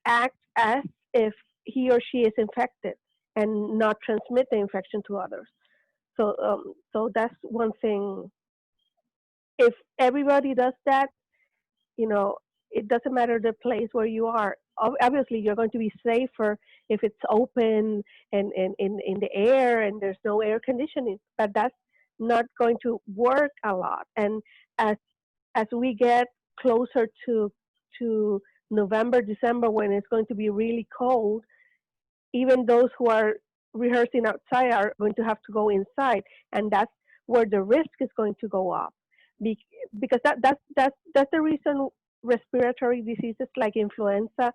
act as if he or she is infected and not transmit the infection to others. So that's one thing. If everybody does that, it doesn't matter the place where you are. Obviously, you're going to be safer if it's open and in the air and there's no air conditioning, but that's not going to work a lot. And as we get closer to November, December, when it's going to be really cold, even those who are rehearsing outside are going to have to go inside, and that's where the risk is going to go up. Because that's the reason respiratory diseases like influenza,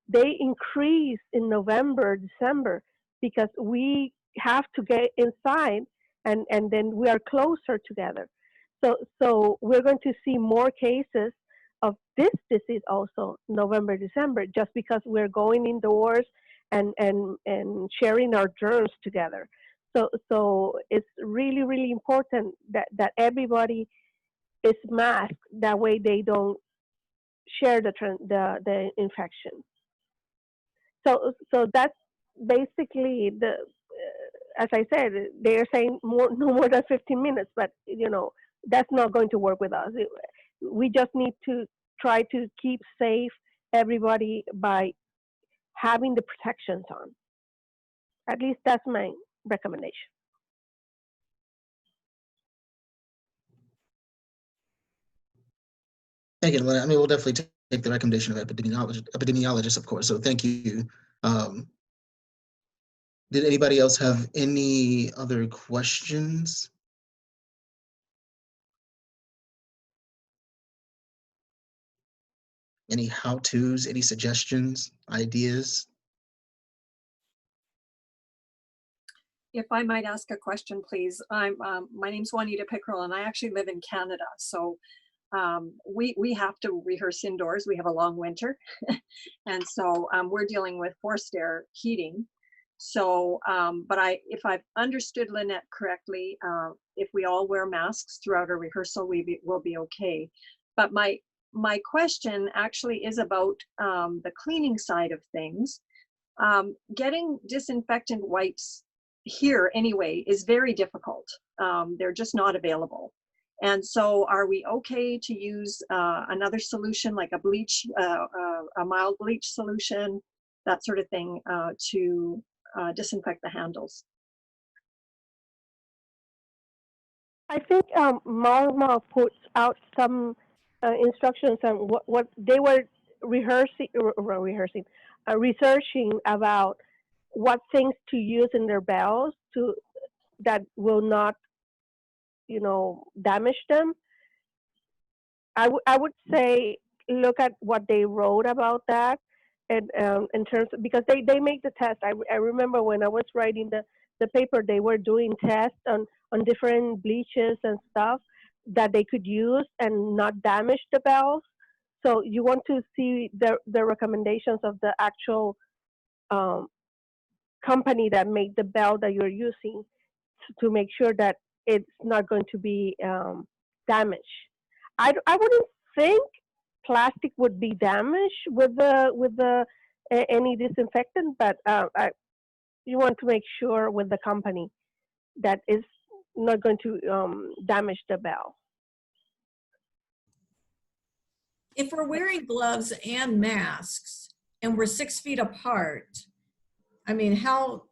they increase in November, December, because we have to get inside and then we are closer together. So we're going to see more cases of this disease also November, December, just because we're going indoors and sharing our germs together. So it's really, really important that everybody is masked. That way they don't share the infection. So that's basically as I said, they are saying no more than 15 minutes, but that's not going to work with us. We just need to try to keep safe everybody by having the protections on. At least that's my recommendation. Thank you, Lynette. I mean, we'll definitely take the recommendation of epidemiologists, of course. So thank you. Did anybody else have any other questions? Any how-tos, any suggestions, ideas? if I might ask a question, please. My name's Juanita Pickrell, and I actually live in Canada. So we have to rehearse indoors. We have a long winter. And so we're dealing with forced air heating. So, but if I've understood Lynette correctly, if we all wear masks throughout our rehearsal, we'll be okay. But my question actually is about the cleaning side of things. Getting disinfectant wipes here anyway is very difficult. They're just not available. And so are we okay to use another solution like a bleach, a mild bleach solution, that sort of thing, to disinfect the handles? I think Marma puts out some instructions on what they were researching about what things to use in their bells that will not, damage them. I would say look at what they wrote about that, and in terms because they make the test. I remember when I was writing the paper, they were doing tests on different bleaches and stuff that they could use and not damage the bells. So you want to see the recommendations of the actual company that made the bell that you're using to make sure that it's not going to be damaged. I wouldn't think plastic would be damaged with the any disinfectant, but you want to make sure with the company that is not going to damage the bell. If we're wearing gloves and masks and we're 6 feet apart, I mean, how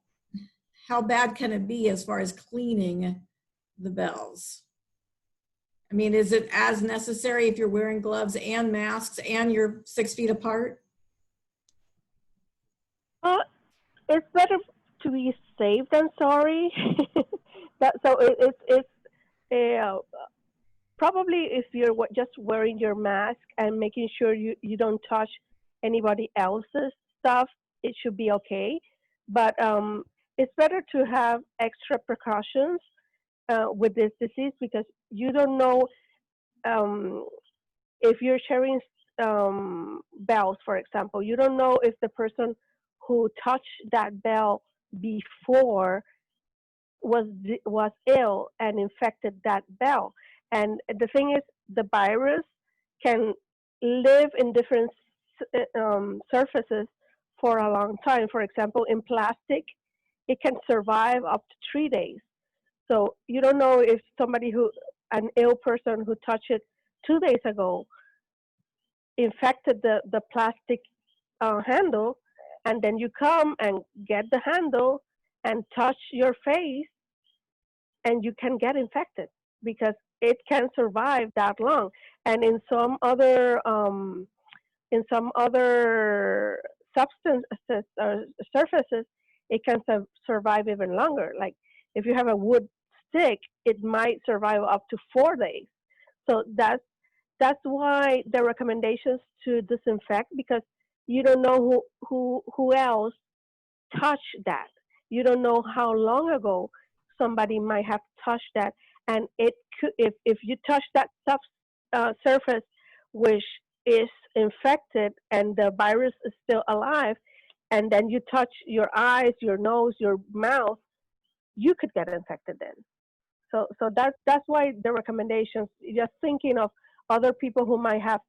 bad can it be as far as cleaning the bells? I mean, is it as necessary if you're wearing gloves and masks and you're 6 feet apart? It's better to be safe than sorry. It's probably if you're just wearing your mask and making sure you don't touch anybody else's stuff, it should be okay. But it's better to have extra precautions with this disease because you don't know if you're sharing bells, for example, you don't know if the person who touched that bell before was ill and infected that bell. And the thing is, the virus can live in different surfaces for a long time. For example, in plastic, it can survive up to 3 days. So you don't know if an ill person who touched it 2 days ago infected the plastic handle, and then you come and get the handle and touch your face, and you can get infected because it can survive that long. And in some other substances or surfaces, it can survive even longer. Like if you have a wood stick, it might survive up to 4 days. So that's why the recommendations to disinfect, because you don't know who else touched that. You don't know how long ago somebody might have touched that, and it could, if you touch that surface which is infected and the virus is still alive, and then you touch your eyes, your nose, your mouth, you could get infected then. So that's why the recommendations, just thinking of other people who might have,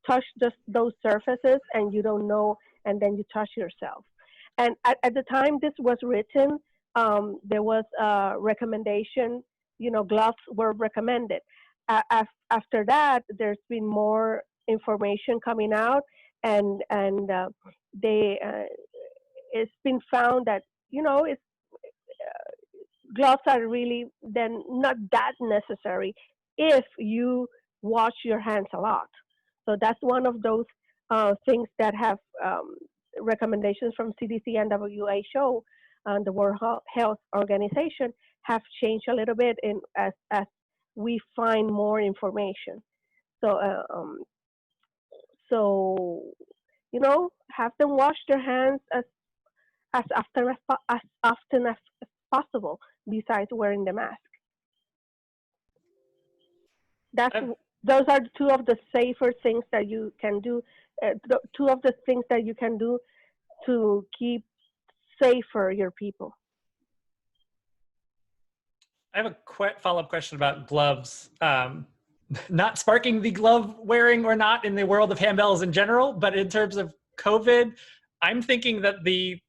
touched just those surfaces and you don't know, and then you touch yourself. And at the time this was written, there was a recommendation, gloves were recommended. After that, there's been more information coming out, and it's been found that, it's gloves are really then not that necessary if you wash your hands a lot. So that's one of those things that have recommendations from CDC and WHO, the World Health Organization, have changed a little bit as we find more information. So have them wash their hands as often as possible besides wearing the mask. Those are two of the safer things that you can do. Two of the things that you can do to keep safer your people. I have a follow-up question about gloves. Not sparking the glove wearing or not in the world of handbells in general, but in terms of COVID, I'm thinking that the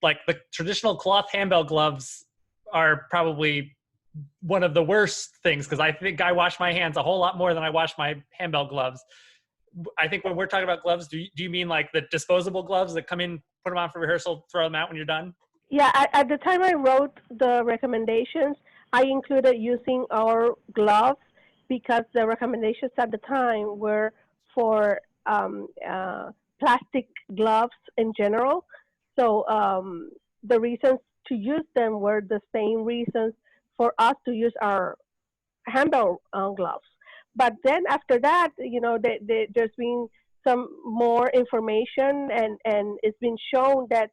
traditional cloth handbell gloves are probably one of the worst things, because I think I wash my hands a whole lot more than I wash my handbell gloves. I think when we're talking about gloves, do you mean like the disposable gloves that come in, put them on for rehearsal, throw them out when you're done? Yeah, at the time I wrote the recommendations, I included using our gloves because the recommendations at the time were for plastic gloves in general. So the reasons to use them were the same reasons for us to use our handbell gloves. But then after that, there's been some more information, and it's been shown that,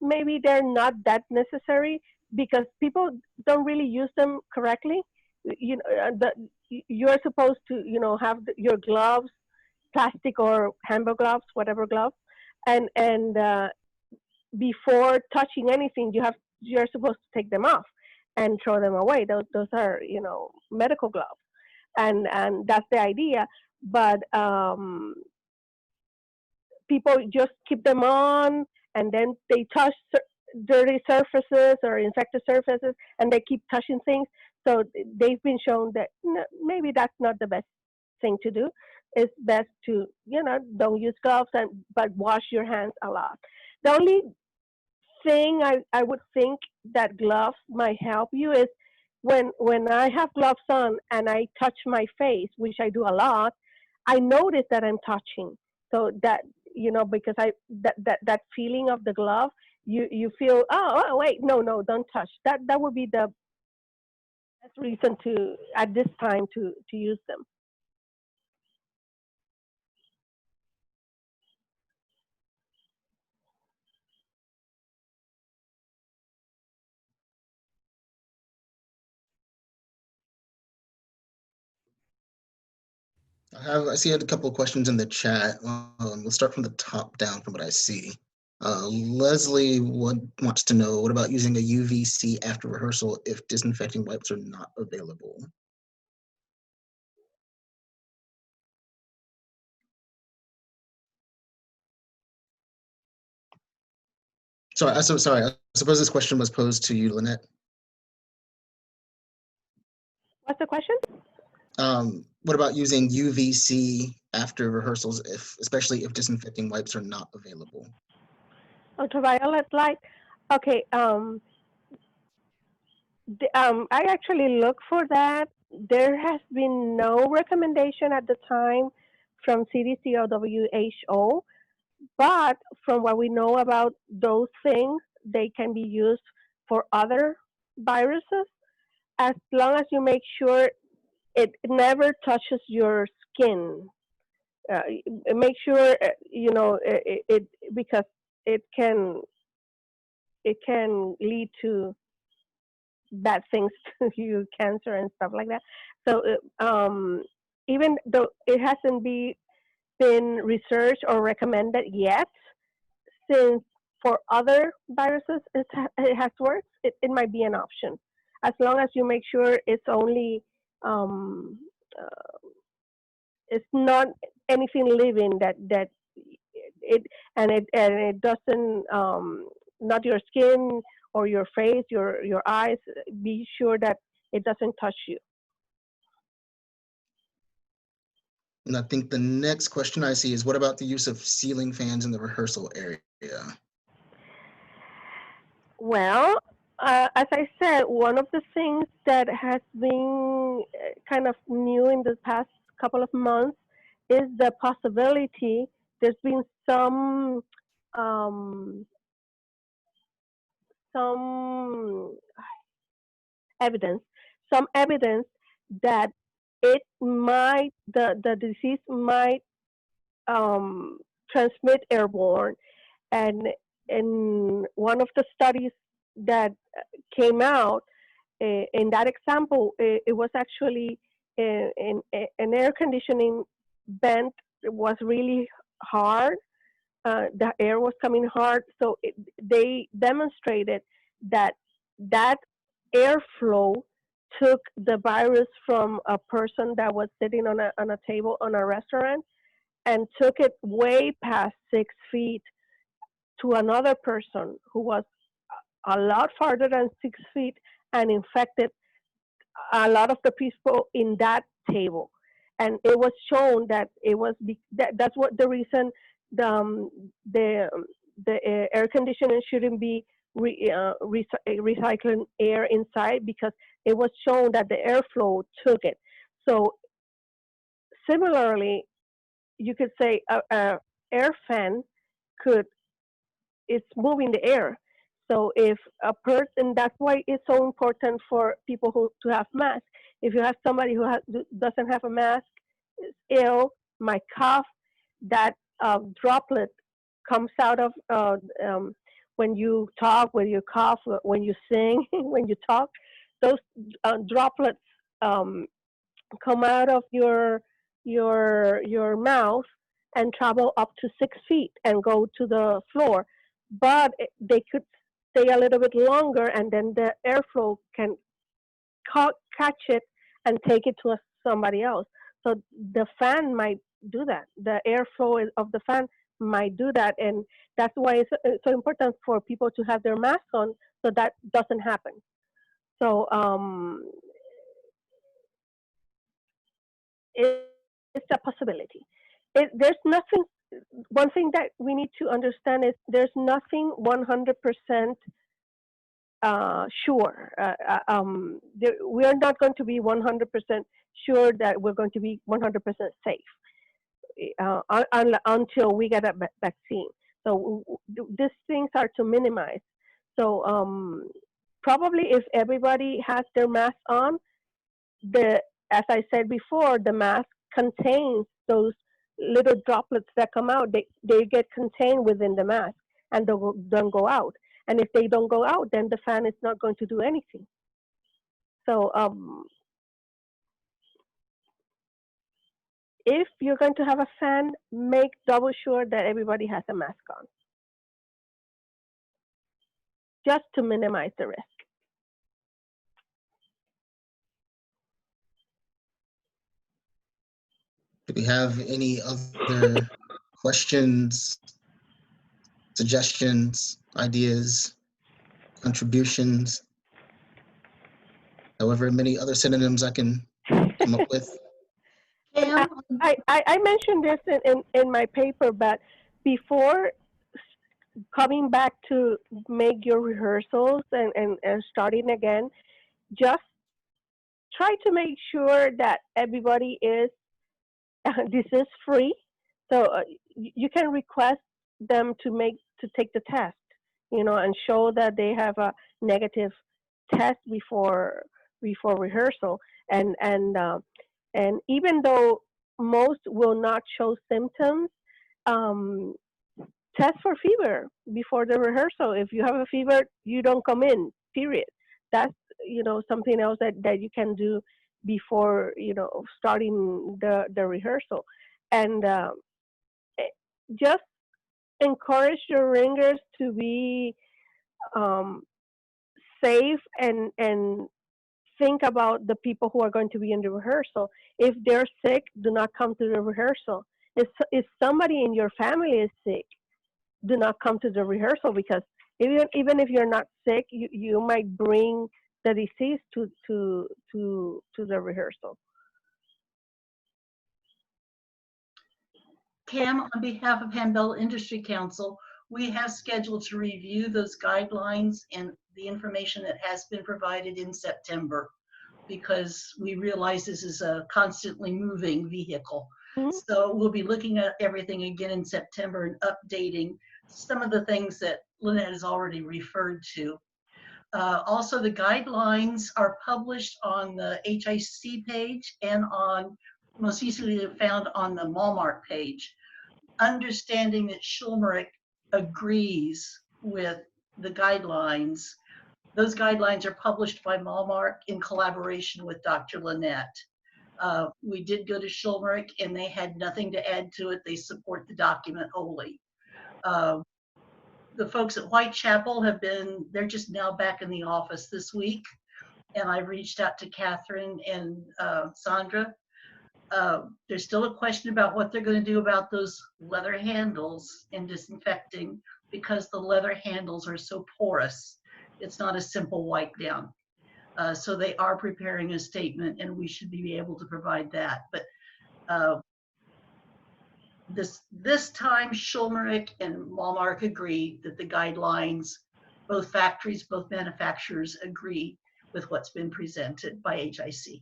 maybe they're not that necessary because people don't really use them correctly. You're supposed to, have your gloves, plastic or handbell gloves, whatever gloves, and before touching anything, you're supposed to take them off and throw them away. Those are, medical gloves, and that's the idea. But people just keep them on, and then they touch dirty surfaces or infected surfaces, and they keep touching things. So they've been shown that maybe that's not the best thing to do. It's best to, don't use gloves, but wash your hands a lot. The only thing I would think that gloves might help you is when I have gloves on and I touch my face, which I do a lot, I notice that I'm touching. So that, because that feeling of the glove, you feel, oh wait, no, don't touch. That would be the best reason to, at this time, to use them. I see a couple of questions in the chat. We'll start from the top down from what I see. Leslie wants to know, what about using a UVC after rehearsal if disinfecting wipes are not available? Sorry, I suppose this question was posed to you, Lynette. What's the question? What about using UVC after rehearsals, especially if disinfecting wipes are not available? Ultraviolet light. Okay. I actually look for that. There has been no recommendation at the time from CDC or WHO, but from what we know about those things, they can be used for other viruses as long as you make sure it never touches your skin. Make sure it because it can lead to bad things to you, cancer and stuff like that. So even though it hasn't been researched or recommended yet, since for other viruses it has worked, it might be an option as long as you make sure it's only it's not anything living that it doesn't not your skin or your face, your eyes. Be sure that it doesn't touch you. And I think the next question I see is, what about the use of ceiling fans in the rehearsal area? Well, as I said, one of the things that has been kind of new in the past couple of months is the possibility. There's been some evidence that the disease might transmit airborne, and in one of the studies that came out in that example, it was actually an air conditioning vent. It was really hard. The air was coming hard, so they demonstrated that that airflow took the virus from a person that was sitting on a table on a restaurant and took it way past 6 feet to another person who was a lot farther than 6 feet and infected a lot of the people in that table. And it was shown that it was that's what the reason the air conditioning shouldn't be recycling air inside, because it was shown that the airflow took it. So similarly, you could say a air fan could it's moving the air. So if a person, that's why it's so important for people who to have masks. If you have somebody who doesn't have a mask, is ill, might cough, that droplet comes out of when you talk, when you cough, when you sing, when you talk. Those droplets come out of your mouth and travel up to 6 feet and go to the floor. But they could stay a little bit longer, and then the airflow can catch it and take it to somebody else. So the fan might do that. The airflow of the fan might do that, and that's why it's so important for people to have their masks on, so that doesn't happen. So it's a possibility. There's nothing. One thing that we need to understand is there's nothing 100% sure. We are not going to be 100% sure that we're going to be 100% safe until we get a vaccine. So these things are to minimize. So probably if everybody has their mask on, as I said before, the mask contains those little droplets that come out. They get contained within the mask and don't go out. And if they don't go out, then the fan is not going to do anything. So if you're going to have a fan, make double sure that everybody has a mask on, just to minimize the risk. Do we have any other questions, suggestions, ideas, contributions? However many other synonyms I can come up with. I mentioned this in my paper, but before coming back to make your rehearsals and starting again, just try to make sure that everybody is disease free. So you can request them to take the test, and show that they have a negative test before rehearsal. And even though most will not show symptoms, test for fever before the rehearsal. If you have a fever, you don't come in, period. That's, something else that you can do before, starting the rehearsal. And just encourage your ringers to be safe and think about the people who are going to be in the rehearsal. If they're sick, do not come to the rehearsal. If somebody in your family is sick, do not come to the rehearsal, because even if you're not sick, you might bring the disease to the rehearsal. Cam, on behalf of Handbell Industry Council, we have scheduled to review those guidelines and the information that has been provided in September, because we realize this is a constantly moving vehicle. Mm-hmm. So we'll be looking at everything again in September and updating some of the things that Lynette has already referred to. Also, the guidelines are published on the HIC page and most easily found on the Walmart page. Understanding that Schulmerich agrees with the guidelines, Those guidelines are published by Malmark in collaboration with Dr. Lynette. We did go to Schulmerich and they had nothing to add to it. They support the document wholly. The folks at Whitechapel they're just now back in the office this week. And I reached out to Catherine and Sandra. There's still a question about what they're going to do about those leather handles and disinfecting because the leather handles are so porous. It's not a simple wipe down. So they are preparing a statement and we should be able to provide that. But this time Schulmerich and Malmark agree that the guidelines, both factories, both manufacturers agree with what's been presented by HIC.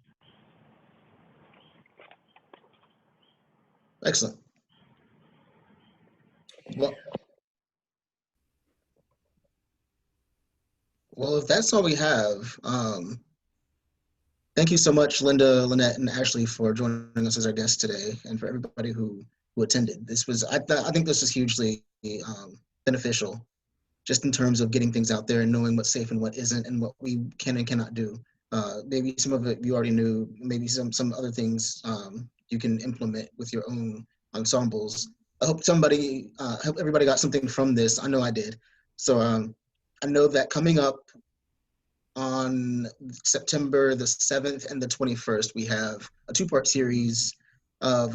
Excellent. Well, if that's all we have, thank you so much, Linda, Lynette, and Ashley for joining us as our guests today, and for everybody who attended. This was, I think this was hugely beneficial, just in terms of getting things out there and knowing what's safe and what isn't, and what we can and cannot do. Maybe some of it you already knew, maybe some other things you can implement with your own ensembles. I hope everybody got something from this. I know I did. So I know that coming up on September the 7th and the 21st, we have a 2-part series of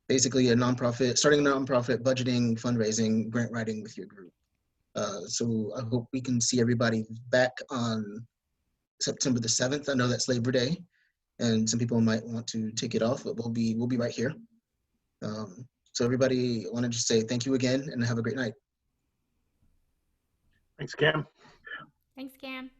basically starting a nonprofit, budgeting, fundraising, grant writing with your group. So I hope we can see everybody back on September the 7th. I know that's Labor Day, and some people might want to take it off, but we'll be right here. So everybody, I want to just say thank you again and have a great night. Thanks, Cam. Thanks, Cam.